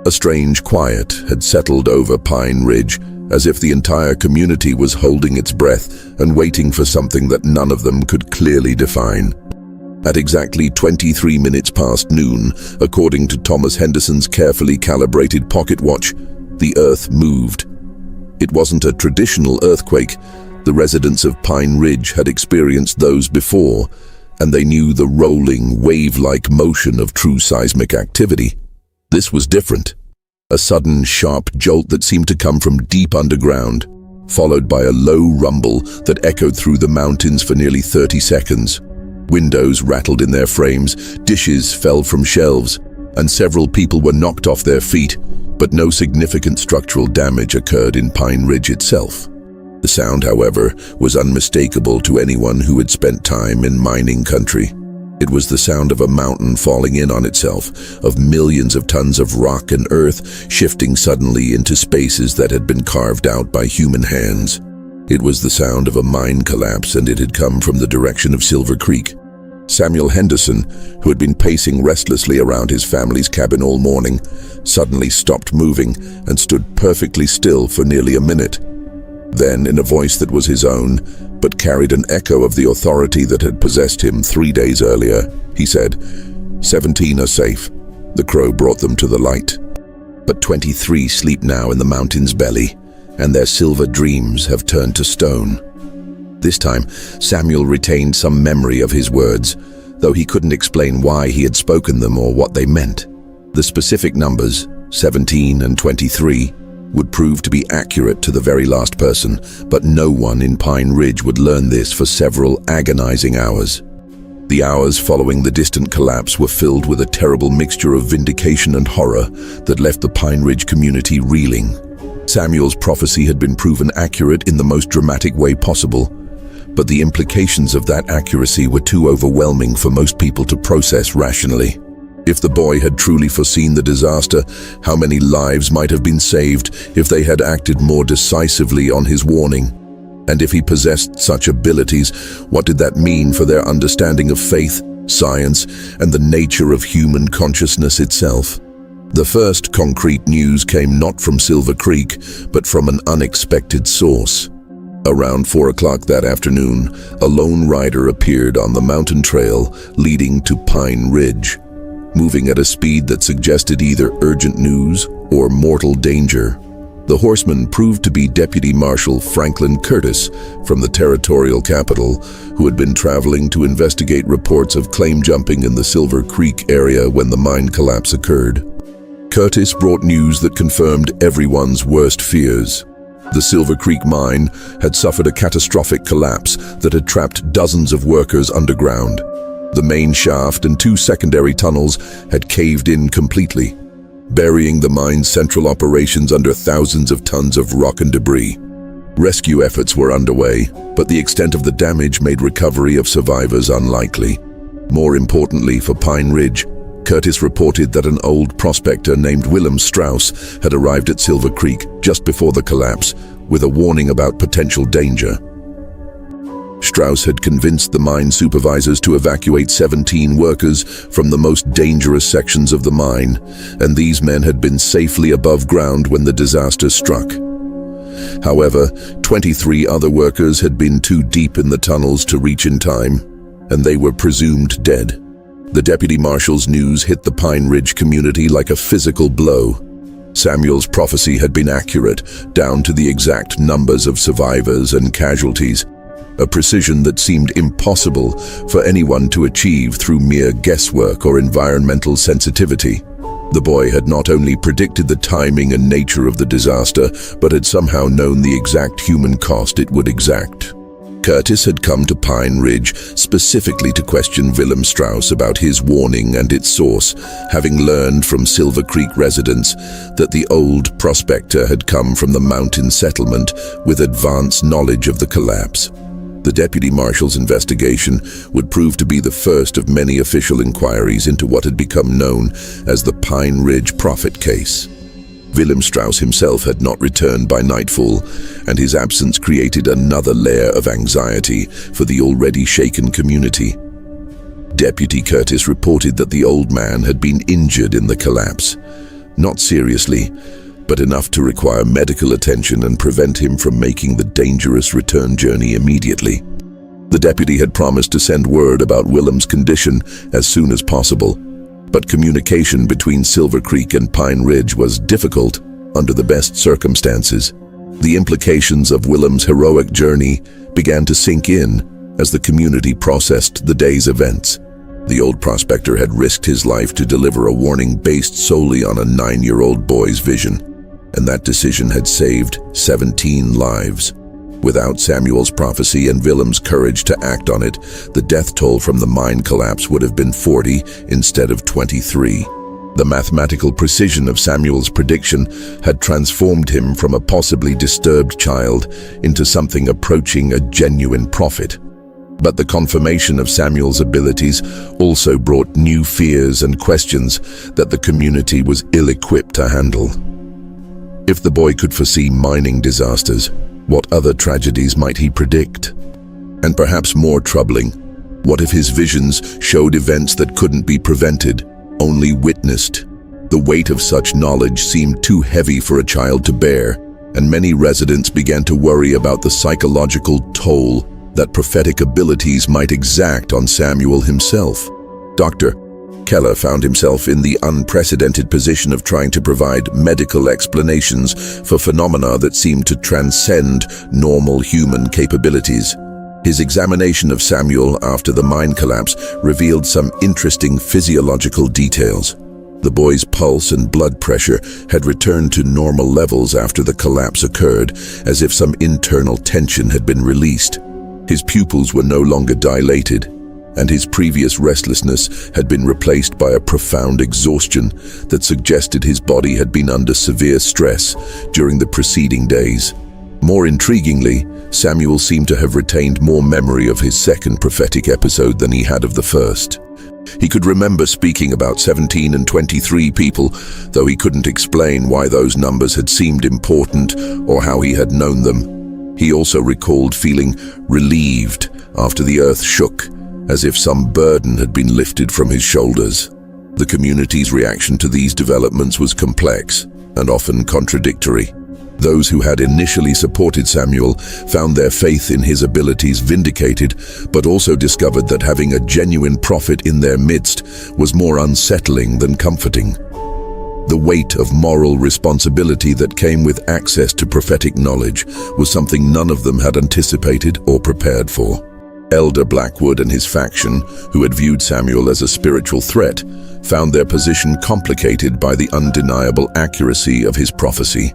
A strange quiet had settled over Pine Ridge, as if the entire community was holding its breath and waiting for something that none of them could clearly define. At exactly 23 minutes past noon, according to Thomas Henderson's carefully calibrated pocket watch, the earth moved. It wasn't a traditional earthquake. The residents of Pine Ridge had experienced those before, and they knew the rolling, wave-like motion of true seismic activity. This was different. A sudden, sharp jolt that seemed to come from deep underground, followed by a low rumble that echoed through the mountains for nearly 30 seconds. Windows rattled in their frames, dishes fell from shelves, and several people were knocked off their feet, but no significant structural damage occurred in Pine Ridge itself. The sound, however, was unmistakable to anyone who had spent time in mining country. It was the sound of a mountain falling in on itself, of millions of tons of rock and earth shifting suddenly into spaces that had been carved out by human hands. It was the sound of a mine collapse, and it had come from the direction of Silver Creek. Samuel Henderson, who had been pacing restlessly around his family's cabin all morning, suddenly stopped moving and stood perfectly still for nearly a minute. Then, in a voice that was his own, but carried an echo of the authority that had possessed him 3 days earlier, he said, 17 are safe. The crow brought them to the light. But 23 sleep now in the mountain's belly, and their silver dreams have turned to stone. This time, Samuel retained some memory of his words, though he couldn't explain why he had spoken them or what they meant. The specific numbers, 17 and 23, would prove to be accurate to the very last person, but no one in Pine Ridge would learn this for several agonizing hours. The hours following the distant collapse were filled with a terrible mixture of vindication and horror that left the Pine Ridge community reeling. Samuel's prophecy had been proven accurate in the most dramatic way possible, but the implications of that accuracy were too overwhelming for most people to process rationally. If the boy had truly foreseen the disaster, how many lives might have been saved if they had acted more decisively on his warning? And if he possessed such abilities, what did that mean for their understanding of faith, science, and the nature of human consciousness itself? The first concrete news came not from Silver Creek, but from an unexpected source. Around 4 o'clock that afternoon, a lone rider appeared on the mountain trail leading to Pine Ridge, moving at a speed that suggested either urgent news or mortal danger. The horseman proved to be Deputy Marshal Franklin Curtis from the territorial capital, who had been traveling to investigate reports of claim jumping in the Silver Creek area when the mine collapse occurred. Curtis brought news that confirmed everyone's worst fears. The Silver Creek mine had suffered a catastrophic collapse that had trapped dozens of workers underground. The main shaft and 2 secondary tunnels had caved in completely, burying the mine's central operations under thousands of tons of rock and debris. Rescue efforts were underway, but the extent of the damage made recovery of survivors unlikely. More importantly for Pine Ridge, Curtis reported that an old prospector named Willem Strauss had arrived at Silver Creek just before the collapse with a warning about potential danger. Strauss had convinced the mine supervisors to evacuate 17 workers from the most dangerous sections of the mine, and these men had been safely above ground when the disaster struck. However, 23 other workers had been too deep in the tunnels to reach in time, and they were presumed dead. The deputy marshal's news hit the Pine Ridge community like a physical blow. Samuel's prophecy had been accurate, down to the exact numbers of survivors and casualties, a precision that seemed impossible for anyone to achieve through mere guesswork or environmental sensitivity. The boy had not only predicted the timing and nature of the disaster, but had somehow known the exact human cost it would exact. Curtis had come to Pine Ridge specifically to question Willem Strauss about his warning and its source, having learned from Silver Creek residents that the old prospector had come from the mountain settlement with advanced knowledge of the collapse. The deputy marshal's investigation would prove to be the first of many official inquiries into what had become known as the Pine Ridge Prophet case. Willem Strauss himself had not returned by nightfall, and his absence created another layer of anxiety for the already shaken community. Deputy Curtis reported that the old man had been injured in the collapse, not seriously, but enough to require medical attention and prevent him from making the dangerous return journey immediately. The deputy had promised to send word about Willem's condition as soon as possible, but communication between Silver Creek and Pine Ridge was difficult under the best circumstances. The implications of Willem's heroic journey began to sink in as the community processed the day's events. The old prospector had risked his life to deliver a warning based solely on a 9-year-old boy's vision, and that decision had saved 17 lives. Without Samuel's prophecy and Willem's courage to act on it, the death toll from the mine collapse would have been 40 instead of 23. The mathematical precision of Samuel's prediction had transformed him from a possibly disturbed child into something approaching a genuine prophet. But the confirmation of Samuel's abilities also brought new fears and questions that the community was ill-equipped to handle. If the boy could foresee mining disasters, what other tragedies might he predict? And perhaps more troubling, what if his visions showed events that couldn't be prevented, only witnessed? The weight of such knowledge seemed too heavy for a child to bear, and many residents began to worry about the psychological toll that prophetic abilities might exact on Samuel himself. Dr. Keller found himself in the unprecedented position of trying to provide medical explanations for phenomena that seemed to transcend normal human capabilities. His examination of Samuel after the mine collapse revealed some interesting physiological details. The boy's pulse and blood pressure had returned to normal levels after the collapse occurred, as if some internal tension had been released. His pupils were no longer dilated, and his previous restlessness had been replaced by a profound exhaustion that suggested his body had been under severe stress during the preceding days. More intriguingly, Samuel seemed to have retained more memory of his second prophetic episode than he had of the first. He could remember speaking about 17 and 23 people, though he couldn't explain why those numbers had seemed important or how he had known them. He also recalled feeling relieved after the earth shook, as if some burden had been lifted from his shoulders. The community's reaction to these developments was complex and often contradictory. Those who had initially supported Samuel found their faith in his abilities vindicated, but also discovered that having a genuine prophet in their midst was more unsettling than comforting. The weight of moral responsibility that came with access to prophetic knowledge was something none of them had anticipated or prepared for. Elder Blackwood and his faction, who had viewed Samuel as a spiritual threat, found their position complicated by the undeniable accuracy of his prophecy.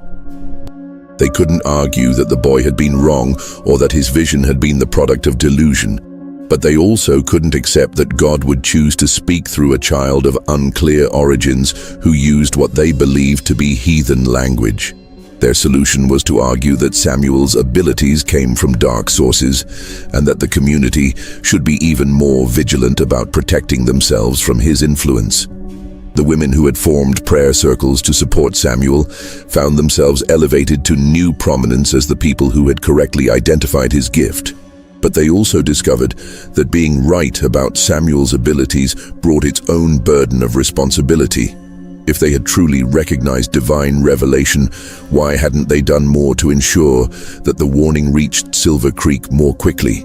They couldn't argue that the boy had been wrong or that his vision had been the product of delusion, but they also couldn't accept that God would choose to speak through a child of unclear origins who used what they believed to be heathen language. Their solution was to argue that Samuel's abilities came from dark sources and that the community should be even more vigilant about protecting themselves from his influence. The women who had formed prayer circles to support Samuel found themselves elevated to new prominence as the people who had correctly identified his gift. But they also discovered that being right about Samuel's abilities brought its own burden of responsibility. If they had truly recognized divine revelation, why hadn't they done more to ensure that the warning reached Silver Creek more quickly?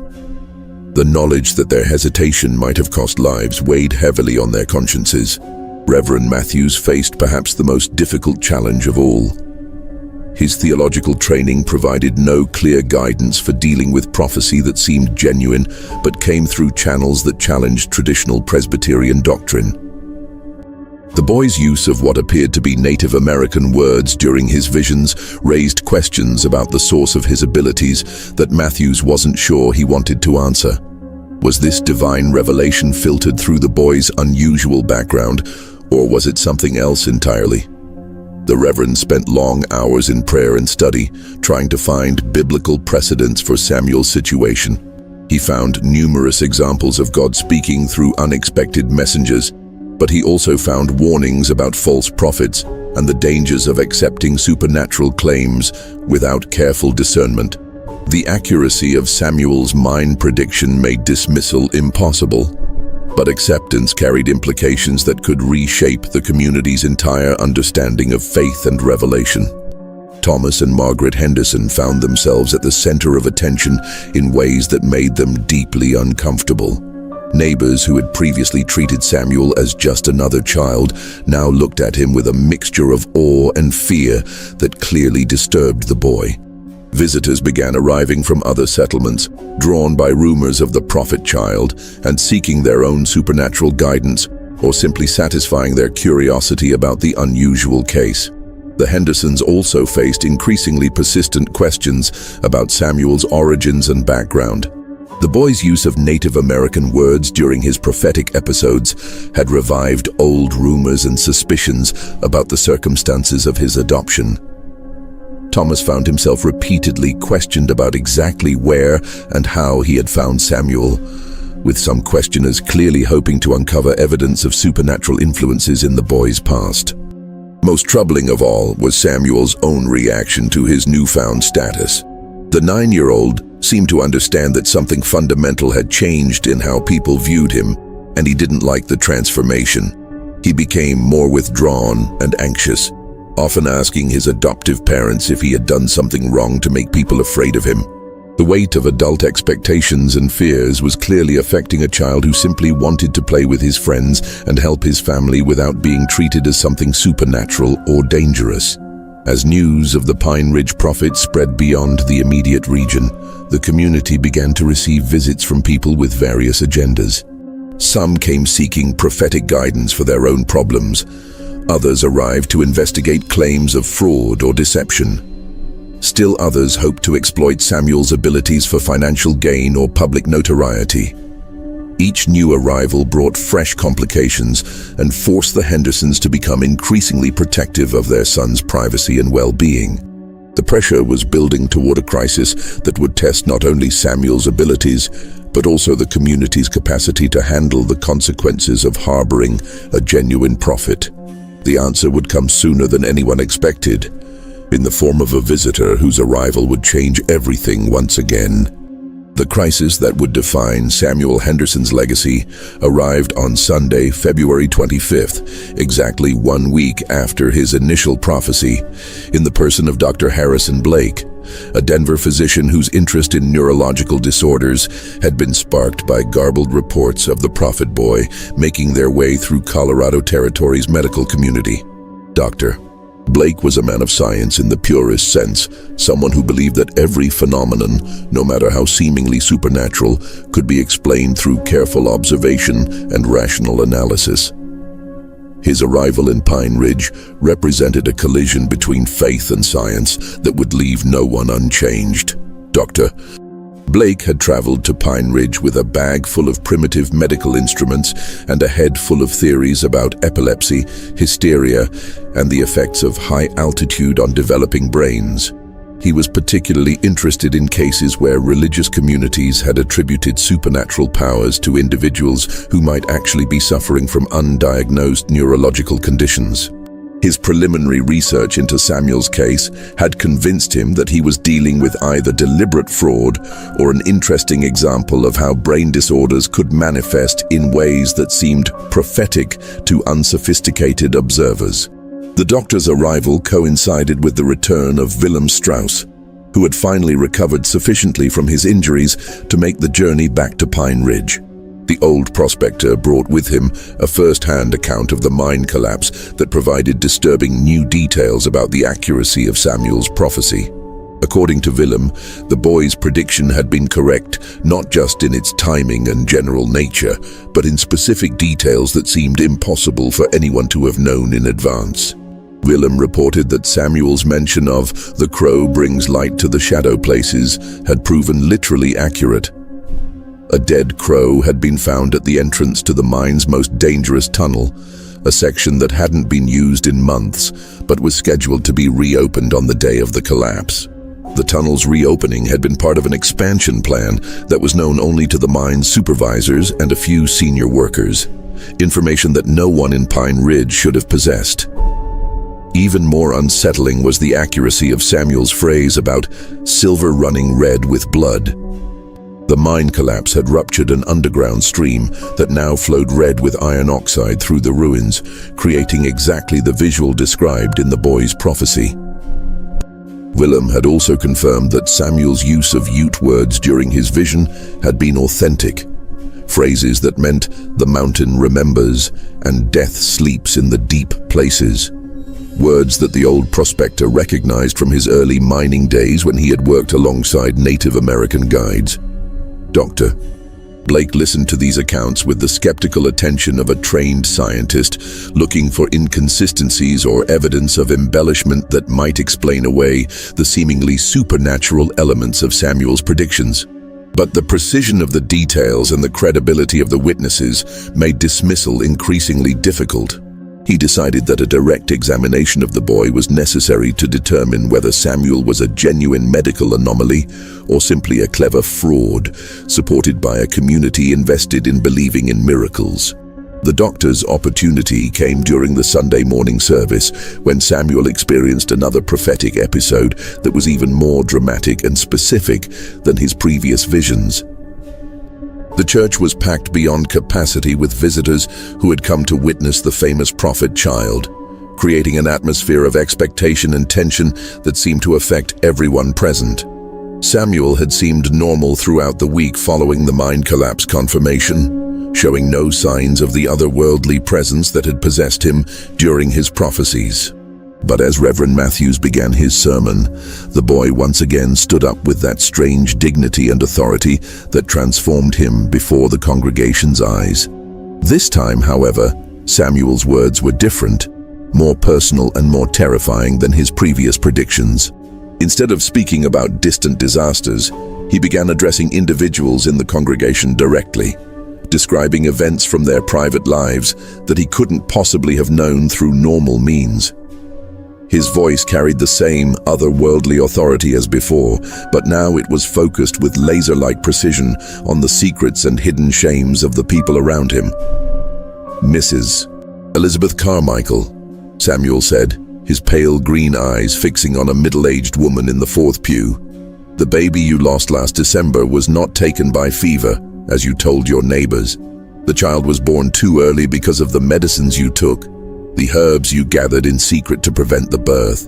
The knowledge that their hesitation might have cost lives weighed heavily on their consciences. Reverend Matthews faced perhaps the most difficult challenge of all. His theological training provided no clear guidance for dealing with prophecy that seemed genuine but came through channels that challenged traditional Presbyterian doctrine. The boy's use of what appeared to be Native American words during his visions raised questions about the source of his abilities that Matthews wasn't sure he wanted to answer. Was this divine revelation filtered through the boy's unusual background, or was it something else entirely? The Reverend spent long hours in prayer and study, trying to find biblical precedents for Samuel's situation. He found numerous examples of God speaking through unexpected messengers, but he also found warnings about false prophets and the dangers of accepting supernatural claims without careful discernment. The accuracy of Samuel's mind prediction made dismissal impossible, but acceptance carried implications that could reshape the community's entire understanding of faith and revelation. Thomas and Margaret Henderson found themselves at the center of attention in ways that made them deeply uncomfortable. Neighbors who had previously treated Samuel as just another child now looked at him with a mixture of awe and fear that clearly disturbed the boy. Visitors began arriving from other settlements, drawn by rumors of the prophet child and seeking their own supernatural guidance or simply satisfying their curiosity about the unusual case. The Hendersons also faced increasingly persistent questions about Samuel's origins and background. The boy's use of Native American words during his prophetic episodes had revived old rumors and suspicions about the circumstances of his adoption. Thomas found himself repeatedly questioned about exactly where and how he had found Samuel, with some questioners clearly hoping to uncover evidence of supernatural influences in the boy's past. Most troubling of all was Samuel's own reaction to his newfound status. The 9-year-old seemed to understand that something fundamental had changed in how people viewed him, and he didn't like the transformation. He became more withdrawn and anxious, often asking his adoptive parents if he had done something wrong to make people afraid of him. The weight of adult expectations and fears was clearly affecting a child who simply wanted to play with his friends and help his family without being treated as something supernatural or dangerous. As news of the Pine Ridge prophet spread beyond the immediate region, the community began to receive visits from people with various agendas. Some came seeking prophetic guidance for their own problems. Others arrived to investigate claims of fraud or deception. Still others hoped to exploit Samuel's abilities for financial gain or public notoriety. Each new arrival brought fresh complications and forced the Hendersons to become increasingly protective of their son's privacy and well-being. The pressure was building toward a crisis that would test not only Samuel's abilities, but also the community's capacity to handle the consequences of harboring a genuine prophet. The answer would come sooner than anyone expected, in the form of a visitor whose arrival would change everything once again. The crisis that would define Samuel Henderson's legacy arrived on Sunday, February 25th, exactly 1 week after his initial prophecy, in the person of Dr. Harrison Blake, a Denver physician whose interest in neurological disorders had been sparked by garbled reports of the prophet boy making their way through Colorado Territory's medical community. Dr. Blake was a man of science in the purest sense, someone who believed that every phenomenon, no matter how seemingly supernatural, could be explained through careful observation and rational analysis. His arrival in Pine Ridge represented a collision between faith and science that would leave no one unchanged. Dr. Blake had traveled to Pine Ridge with a bag full of primitive medical instruments and a head full of theories about epilepsy, hysteria, and the effects of high altitude on developing brains. He was particularly interested in cases where religious communities had attributed supernatural powers to individuals who might actually be suffering from undiagnosed neurological conditions. His preliminary research into Samuel's case had convinced him that he was dealing with either deliberate fraud or an interesting example of how brain disorders could manifest in ways that seemed prophetic to unsophisticated observers. The doctor's arrival coincided with the return of Willem Strauss, who had finally recovered sufficiently from his injuries to make the journey back to Pine Ridge. The old prospector brought with him a first-hand account of the mine collapse that provided disturbing new details about the accuracy of Samuel's prophecy. According to Willem, the boy's prediction had been correct not just in its timing and general nature, but in specific details that seemed impossible for anyone to have known in advance. Willem reported that Samuel's mention of "the crow brings light to the shadow places" had proven literally accurate. A dead crow had been found at the entrance to the mine's most dangerous tunnel, a section that hadn't been used in months, but was scheduled to be reopened on the day of the collapse. The tunnel's reopening had been part of an expansion plan that was known only to the mine's supervisors and a few senior workers, information that no one in Pine Ridge should have possessed. Even more unsettling was the accuracy of Samuel's phrase about "silver running red with blood." The mine collapse had ruptured an underground stream that now flowed red with iron oxide through the ruins, creating exactly the visual described in the boy's prophecy. Willem had also confirmed that Samuel's use of Ute words during his vision had been authentic, phrases that meant "the mountain remembers" and "death sleeps in the deep places." Words that the old prospector recognized from his early mining days when he had worked alongside Native American guides. Dr. Blake listened to these accounts with the skeptical attention of a trained scientist looking for inconsistencies or evidence of embellishment that might explain away the seemingly supernatural elements of Samuel's predictions. But the precision of the details and the credibility of the witnesses made dismissal increasingly difficult. He decided that a direct examination of the boy was necessary to determine whether Samuel was a genuine medical anomaly or simply a clever fraud, supported by a community invested in believing in miracles. The doctor's opportunity came during the Sunday morning service, when Samuel experienced another prophetic episode that was even more dramatic and specific than his previous visions. The church was packed beyond capacity with visitors who had come to witness the famous prophet child, creating an atmosphere of expectation and tension that seemed to affect everyone present. Samuel had seemed normal throughout the week following the mine collapse confirmation, showing no signs of the otherworldly presence that had possessed him during his prophecies. But as Reverend Matthews began his sermon, the boy once again stood up with that strange dignity and authority that transformed him before the congregation's eyes. This time, however, Samuel's words were different, more personal and more terrifying than his previous predictions. Instead of speaking about distant disasters, he began addressing individuals in the congregation directly, describing events from their private lives that he couldn't possibly have known through normal means. His voice carried the same otherworldly authority as before, but now it was focused with laser-like precision on the secrets and hidden shames of the people around him. "Mrs. Elizabeth Carmichael," Samuel said, his pale green eyes fixing on a middle-aged woman in the fourth pew. "The baby you lost last December was not taken by fever, as you told your neighbors. The child was born too early because of the medicines you took, the herbs you gathered in secret to prevent the birth.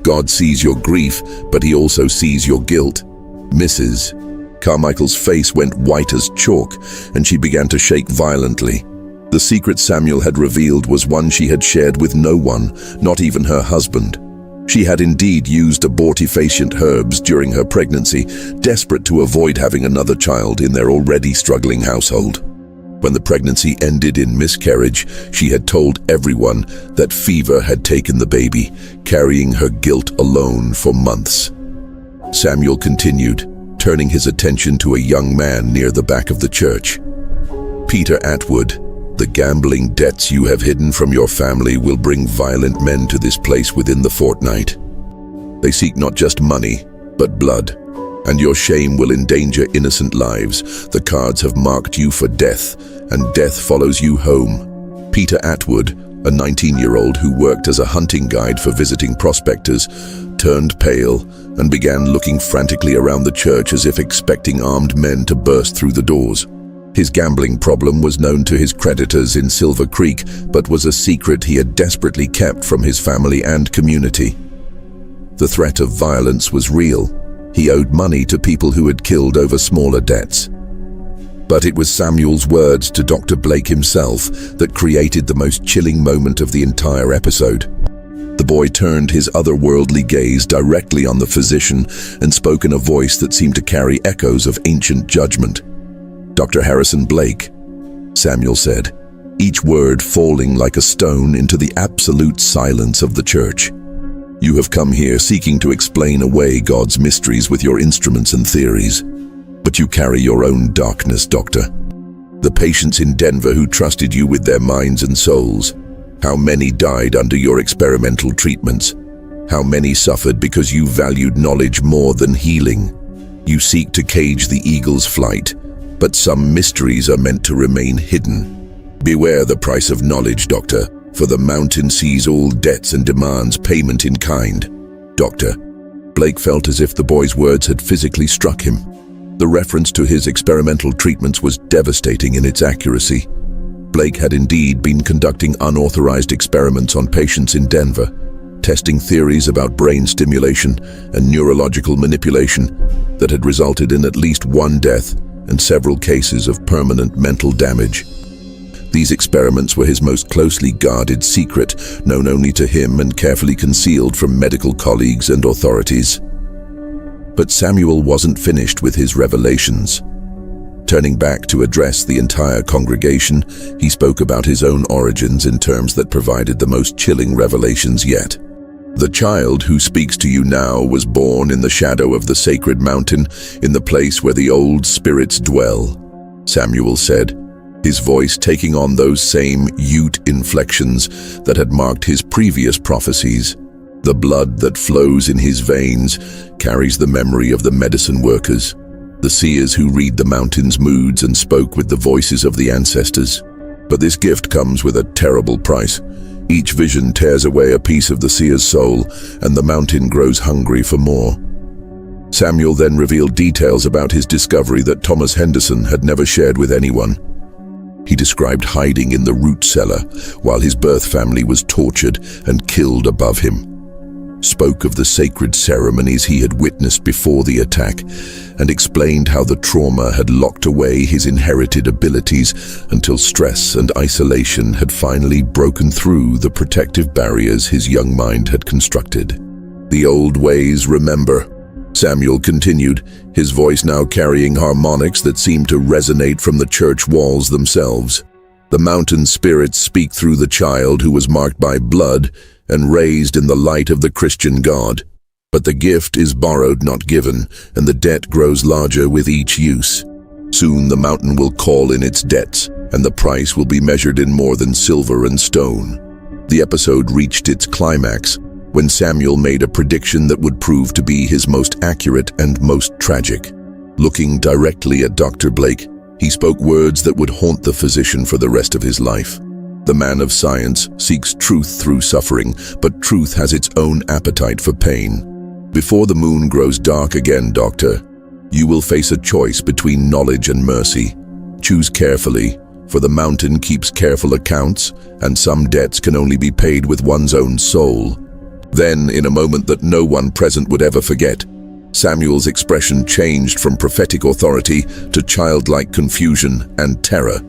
God sees your grief, but he also sees your guilt." Mrs. Carmichael's face went white as chalk, and she began to shake violently. The secret Samuel had revealed was one she had shared with no one, not even her husband. She had indeed used abortifacient herbs during her pregnancy, desperate to avoid having another child in their already struggling household. When the pregnancy ended in miscarriage, she had told everyone that fever had taken the baby, carrying her guilt alone for months. Samuel continued, turning his attention to a young man near the back of the church. "Peter Atwood, the gambling debts you have hidden from your family will bring violent men to this place within the fortnight. They seek not just money, but blood. And your shame will endanger innocent lives. The cards have marked you for death, and death follows you home." Peter Atwood, a 19-year-old who worked as a hunting guide for visiting prospectors, turned pale and began looking frantically around the church as if expecting armed men to burst through the doors. His gambling problem was known to his creditors in Silver Creek, but was a secret he had desperately kept from his family and community. The threat of violence was real. He owed money to people who had killed over smaller debts. But it was Samuel's words to Dr. Blake himself that created the most chilling moment of the entire episode. The boy turned his otherworldly gaze directly on the physician and spoke in a voice that seemed to carry echoes of ancient judgment. "Dr. Harrison Blake," Samuel said, each word falling like a stone into the absolute silence of the church. "You have come here seeking to explain away God's mysteries with your instruments and theories. But you carry your own darkness, Doctor. The patients in Denver who trusted you with their minds and souls. How many died under your experimental treatments? How many suffered because you valued knowledge more than healing? You seek to cage the eagle's flight, but some mysteries are meant to remain hidden. Beware the price of knowledge, Doctor, for the mountain sees all debts and demands payment in kind. Doctor." Blake felt as if the boy's words had physically struck him. The reference to his experimental treatments was devastating in its accuracy. Blake had indeed been conducting unauthorized experiments on patients in Denver, testing theories about brain stimulation and neurological manipulation that had resulted in at least one death and several cases of permanent mental damage. These experiments were his most closely guarded secret, known only to him and carefully concealed from medical colleagues and authorities. But Samuel wasn't finished with his revelations. Turning back to address the entire congregation, he spoke about his own origins in terms that provided the most chilling revelations yet. "The child who speaks to you now was born in the shadow of the sacred mountain, in the place where the old spirits dwell," Samuel said, his voice taking on those same Ute inflections that had marked his previous prophecies. "The blood that flows in his veins carries the memory of the medicine workers, the seers who read the mountain's moods and spoke with the voices of the ancestors. But this gift comes with a terrible price. Each vision tears away a piece of the seer's soul, and the mountain grows hungry for more." Samuel then revealed details about his discovery that Thomas Henderson had never shared with anyone. He described hiding in the root cellar while his birth family was tortured and killed above him, spoke of the sacred ceremonies he had witnessed before the attack, and explained how the trauma had locked away his inherited abilities until stress and isolation had finally broken through the protective barriers his young mind had constructed. "The old ways remember," Samuel continued, his voice now carrying harmonics that seemed to resonate from the church walls themselves. "The mountain spirits speak through the child who was marked by blood and raised in the light of the Christian God. But the gift is borrowed, not given, and the debt grows larger with each use. Soon the mountain will call in its debts, and the price will be measured in more than silver and stone." The episode reached its climax when Samuel made a prediction that would prove to be his most accurate and most tragic. Looking directly at Dr. Blake, he spoke words that would haunt the physician for the rest of his life. The man of science seeks truth through suffering, but truth has its own appetite for pain. Before the moon grows dark again, Doctor, you will face a choice between knowledge and mercy. Choose carefully, for the mountain keeps careful accounts, and some debts can only be paid with one's own soul. Then, in a moment that no one present would ever forget, Samuel's expression changed from prophetic authority to childlike confusion and terror.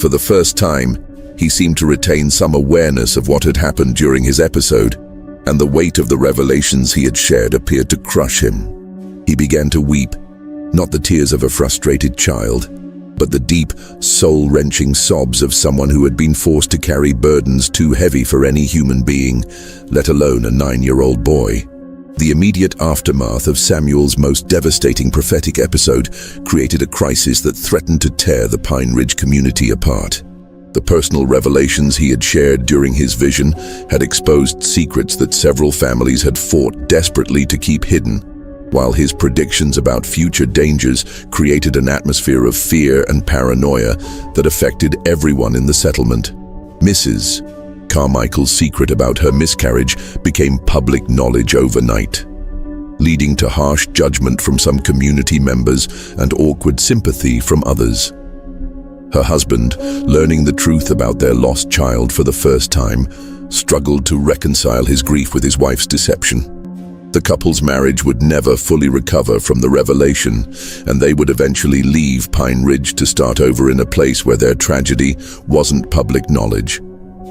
For the first time, he seemed to retain some awareness of what had happened during his episode, and the weight of the revelations he had shared appeared to crush him. He began to weep, not the tears of a frustrated child, but the deep, soul-wrenching sobs of someone who had been forced to carry burdens too heavy for any human being, let alone a 9-year-old boy. The immediate aftermath of Samuel's most devastating prophetic episode created a crisis that threatened to tear the Pine Ridge community apart. The personal revelations he had shared during his vision had exposed secrets that several families had fought desperately to keep hidden, while his predictions about future dangers created an atmosphere of fear and paranoia that affected everyone in the settlement. Mrs. Carmichael's secret about her miscarriage became public knowledge overnight, leading to harsh judgment from some community members and awkward sympathy from others. Her husband, learning the truth about their lost child for the first time, struggled to reconcile his grief with his wife's deception. The couple's marriage would never fully recover from the revelation, and they would eventually leave Pine Ridge to start over in a place where their tragedy wasn't public knowledge.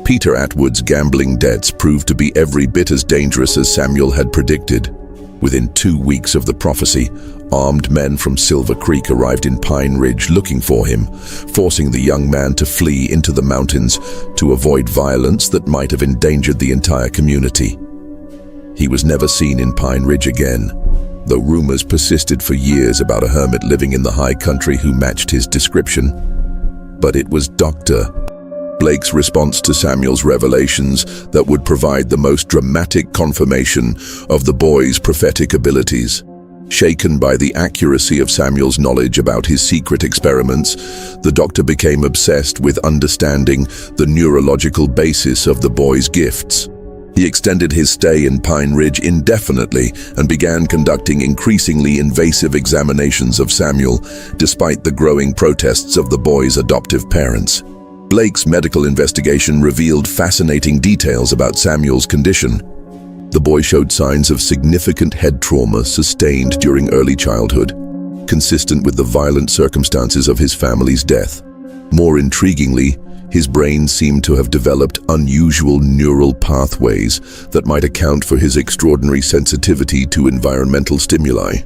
Peter Atwood's gambling debts proved to be every bit as dangerous as Samuel had predicted. Within 2 weeks of the prophecy, armed men from Silver Creek arrived in Pine Ridge looking for him, forcing the young man to flee into the mountains to avoid violence that might have endangered the entire community. He was never seen in Pine Ridge again, though rumors persisted for years about a hermit living in the high country who matched his description. But it was Dr. Blake's response to Samuel's revelations that would provide the most dramatic confirmation of the boy's prophetic abilities. Shaken by the accuracy of Samuel's knowledge about his secret experiments, the doctor became obsessed with understanding the neurological basis of the boy's gifts. He extended his stay in Pine Ridge indefinitely and began conducting increasingly invasive examinations of Samuel, despite the growing protests of the boy's adoptive parents. Blake's medical investigation revealed fascinating details about Samuel's condition. The boy showed signs of significant head trauma sustained during early childhood, consistent with the violent circumstances of his family's death. More intriguingly, his brain seemed to have developed unusual neural pathways that might account for his extraordinary sensitivity to environmental stimuli.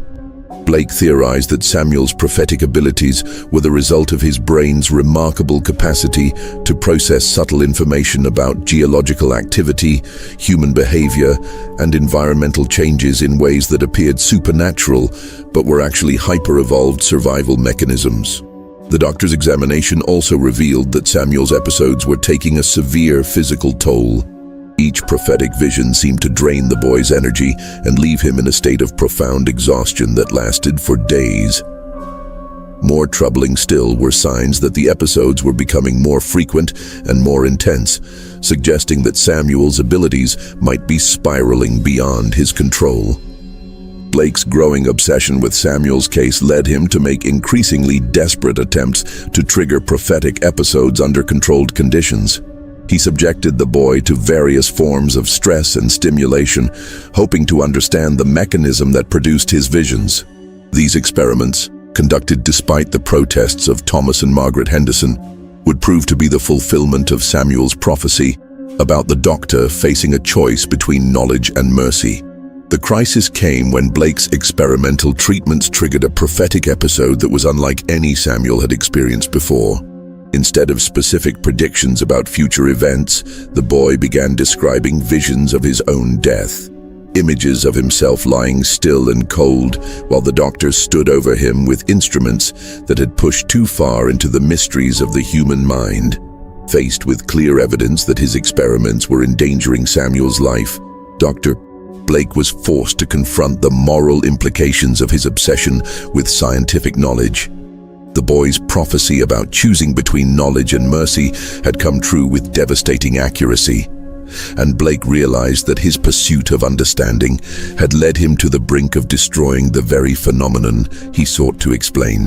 Blake theorized that Samuel's prophetic abilities were the result of his brain's remarkable capacity to process subtle information about geological activity, human behavior, and environmental changes in ways that appeared supernatural, but were actually hyper-evolved survival mechanisms. The doctor's examination also revealed that Samuel's episodes were taking a severe physical toll. Each prophetic vision seemed to drain the boy's energy and leave him in a state of profound exhaustion that lasted for days. More troubling still were signs that the episodes were becoming more frequent and more intense, suggesting that Samuel's abilities might be spiraling beyond his control. Blake's growing obsession with Samuel's case led him to make increasingly desperate attempts to trigger prophetic episodes under controlled conditions. He subjected the boy to various forms of stress and stimulation, hoping to understand the mechanism that produced his visions. These experiments, conducted despite the protests of Thomas and Margaret Henderson, would prove to be the fulfillment of Samuel's prophecy about the doctor facing a choice between knowledge and mercy. The crisis came when Blake's experimental treatments triggered a prophetic episode that was unlike any Samuel had experienced before. Instead of specific predictions about future events, the boy began describing visions of his own death. Images of himself lying still and cold while the doctor stood over him with instruments that had pushed too far into the mysteries of the human mind. Faced with clear evidence that his experiments were endangering Samuel's life, Dr. Blake was forced to confront the moral implications of his obsession with scientific knowledge. The boy's prophecy about choosing between knowledge and mercy had come true with devastating accuracy, and Blake realized that his pursuit of understanding had led him to the brink of destroying the very phenomenon he sought to explain.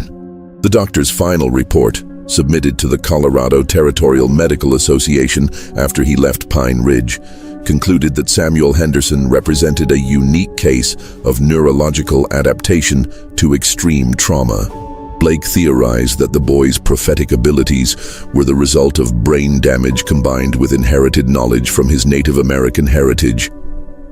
The doctor's final report, submitted to the Colorado Territorial Medical Association after he left Pine Ridge, concluded that Samuel Henderson represented a unique case of neurological adaptation to extreme trauma. Blake theorized that the boy's prophetic abilities were the result of brain damage combined with inherited knowledge from his Native American heritage,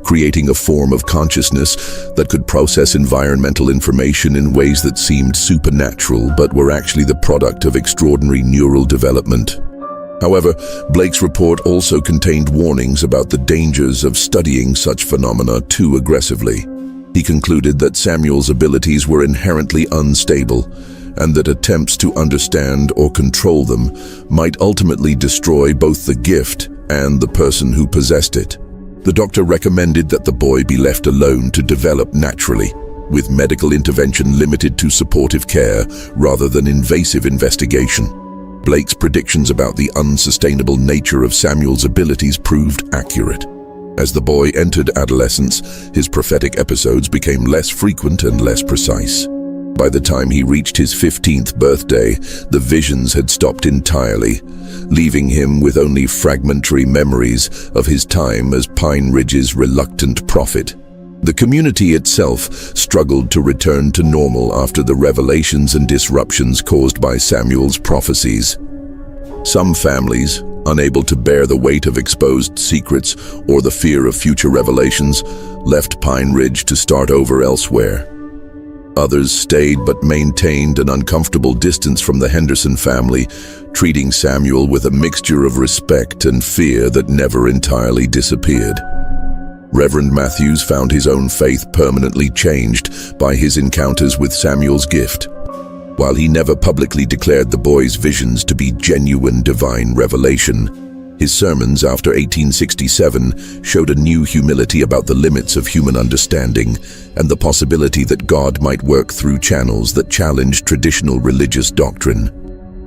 creating a form of consciousness that could process environmental information in ways that seemed supernatural but were actually the product of extraordinary neural development. However, Blake's report also contained warnings about the dangers of studying such phenomena too aggressively. He concluded that Samuel's abilities were inherently unstable, and that attempts to understand or control them might ultimately destroy both the gift and the person who possessed it. The doctor recommended that the boy be left alone to develop naturally, with medical intervention limited to supportive care rather than invasive investigation. Blake's predictions about the unsustainable nature of Samuel's abilities proved accurate. As the boy entered adolescence, his prophetic episodes became less frequent and less precise. By the time he reached his 15th birthday, the visions had stopped entirely, leaving him with only fragmentary memories of his time as Pine Ridge's reluctant prophet. The community itself struggled to return to normal after the revelations and disruptions caused by Samuel's prophecies. Some families, unable to bear the weight of exposed secrets or the fear of future revelations, left Pine Ridge to start over elsewhere. Others stayed but maintained an uncomfortable distance from the Henderson family, treating Samuel with a mixture of respect and fear that never entirely disappeared. Reverend Matthews found his own faith permanently changed by his encounters with Samuel's gift. While he never publicly declared the boy's visions to be genuine divine revelation, his sermons after 1867 showed a new humility about the limits of human understanding and the possibility that God might work through channels that challenged traditional religious doctrine.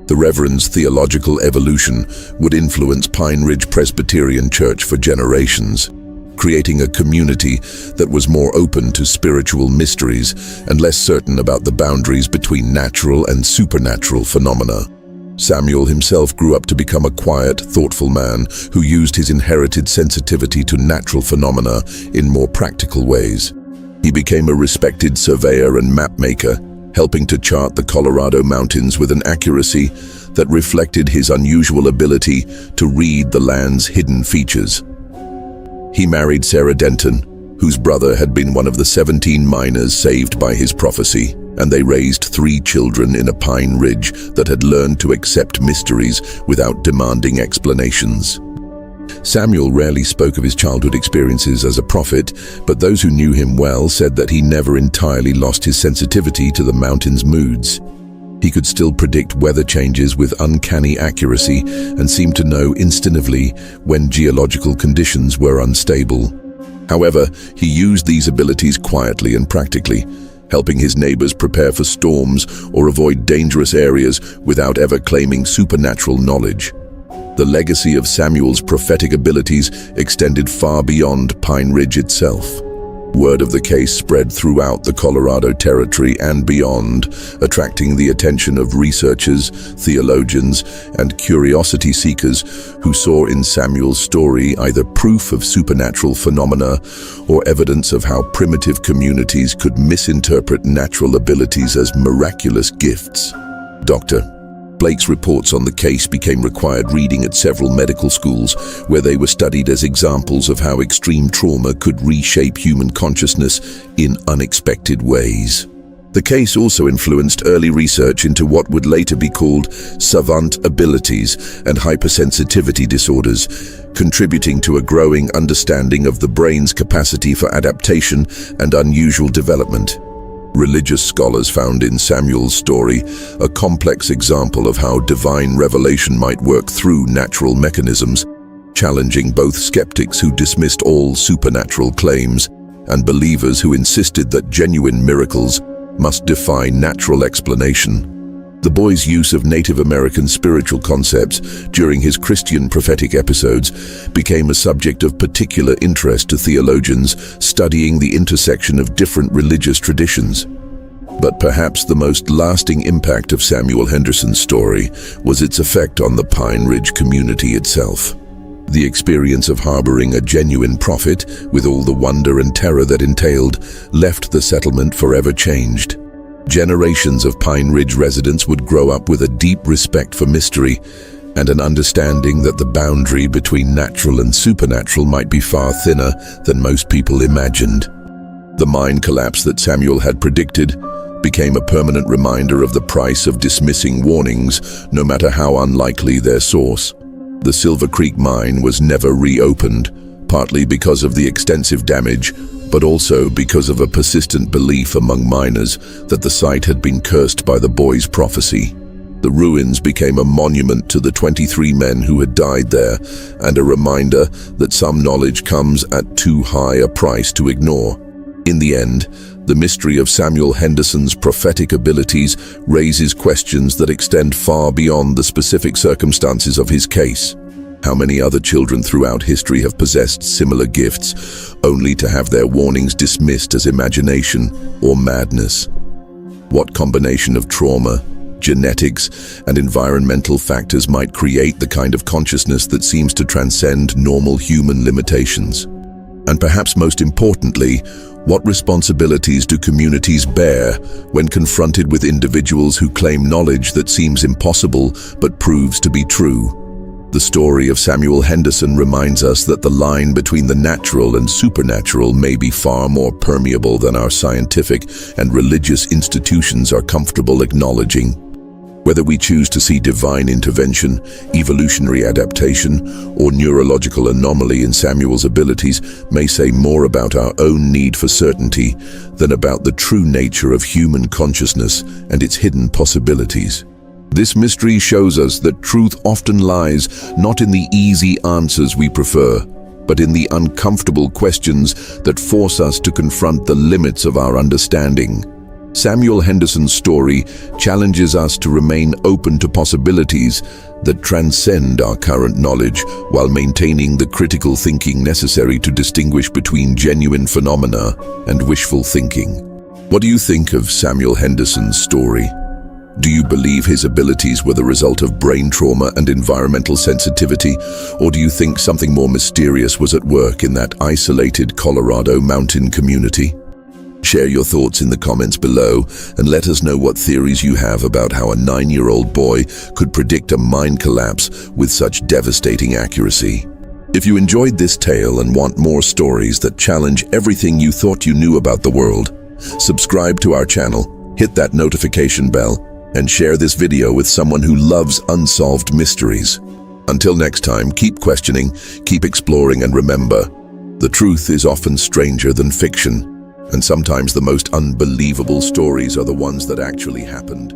The Reverend's theological evolution would influence Pine Ridge Presbyterian Church for generations, creating a community that was more open to spiritual mysteries and less certain about the boundaries between natural and supernatural phenomena. Samuel himself grew up to become a quiet, thoughtful man who used his inherited sensitivity to natural phenomena in more practical ways. He became a respected surveyor and mapmaker, helping to chart the Colorado mountains with an accuracy that reflected his unusual ability to read the land's hidden features. He married Sarah Denton, whose brother had been one of the 17 miners saved by his prophecy, and they raised 3 children in a Pine Ridge that had learned to accept mysteries without demanding explanations. Samuel rarely spoke of his childhood experiences as a prophet, but those who knew him well said that he never entirely lost his sensitivity to the mountain's moods. He could still predict weather changes with uncanny accuracy and seemed to know instinctively when geological conditions were unstable. However, he used these abilities quietly and practically, helping his neighbors prepare for storms or avoid dangerous areas without ever claiming supernatural knowledge. The legacy of Samuel's prophetic abilities extended far beyond Pine Ridge itself. Word of the case spread throughout the Colorado Territory and beyond, attracting the attention of researchers, theologians, and curiosity seekers who saw in Samuel's story either proof of supernatural phenomena or evidence of how primitive communities could misinterpret natural abilities as miraculous gifts. Dr. Blake's reports on the case became required reading at several medical schools, where they were studied as examples of how extreme trauma could reshape human consciousness in unexpected ways. The case also influenced early research into what would later be called savant abilities and hypersensitivity disorders, contributing to a growing understanding of the brain's capacity for adaptation and unusual development. Religious scholars found in Samuel's story a complex example of how divine revelation might work through natural mechanisms, challenging both skeptics who dismissed all supernatural claims and believers who insisted that genuine miracles must defy natural explanation. The boy's use of Native American spiritual concepts during his Christian prophetic episodes became a subject of particular interest to theologians studying the intersection of different religious traditions. But perhaps the most lasting impact of Samuel Henderson's story was its effect on the Pine Ridge community itself. The experience of harboring a genuine prophet, with all the wonder and terror that entailed, left the settlement forever changed. Generations of Pine Ridge residents would grow up with a deep respect for mystery and an understanding that the boundary between natural and supernatural might be far thinner than most people imagined. The mine collapse that Samuel had predicted became a permanent reminder of the price of dismissing warnings, no matter how unlikely their source. The Silver Creek mine was never reopened, partly because of the extensive damage, but also because of a persistent belief among miners that the site had been cursed by the boy's prophecy. The ruins became a monument to the 23 men who had died there, and a reminder that some knowledge comes at too high a price to ignore. In the end, the mystery of Samuel Henderson's prophetic abilities raises questions that extend far beyond the specific circumstances of his case. How many other children throughout history have possessed similar gifts, only to have their warnings dismissed as imagination or madness? What combination of trauma, genetics, and environmental factors might create the kind of consciousness that seems to transcend normal human limitations? And perhaps most importantly, what responsibilities do communities bear when confronted with individuals who claim knowledge that seems impossible but proves to be true? The story of Samuel Henderson reminds us that the line between the natural and supernatural may be far more permeable than our scientific and religious institutions are comfortable acknowledging. Whether we choose to see divine intervention, evolutionary adaptation, or neurological anomaly in Samuel's abilities may say more about our own need for certainty than about the true nature of human consciousness and its hidden possibilities. This mystery shows us that truth often lies not in the easy answers we prefer, but in the uncomfortable questions that force us to confront the limits of our understanding. Samuel Henderson's story challenges us to remain open to possibilities that transcend our current knowledge while maintaining the critical thinking necessary to distinguish between genuine phenomena and wishful thinking. What do you think of Samuel Henderson's story? Do you believe his abilities were the result of brain trauma and environmental sensitivity, or do you think something more mysterious was at work in that isolated Colorado mountain community? Share your thoughts in the comments below and let us know what theories you have about how a 9-year-old boy could predict a mine collapse with such devastating accuracy. If you enjoyed this tale and want more stories that challenge everything you thought you knew about the world, subscribe to our channel, hit that notification bell, and share this video with someone who loves unsolved mysteries. Until next time, keep questioning, keep exploring, and remember, the truth is often stranger than fiction, and sometimes the most unbelievable stories are the ones that actually happened.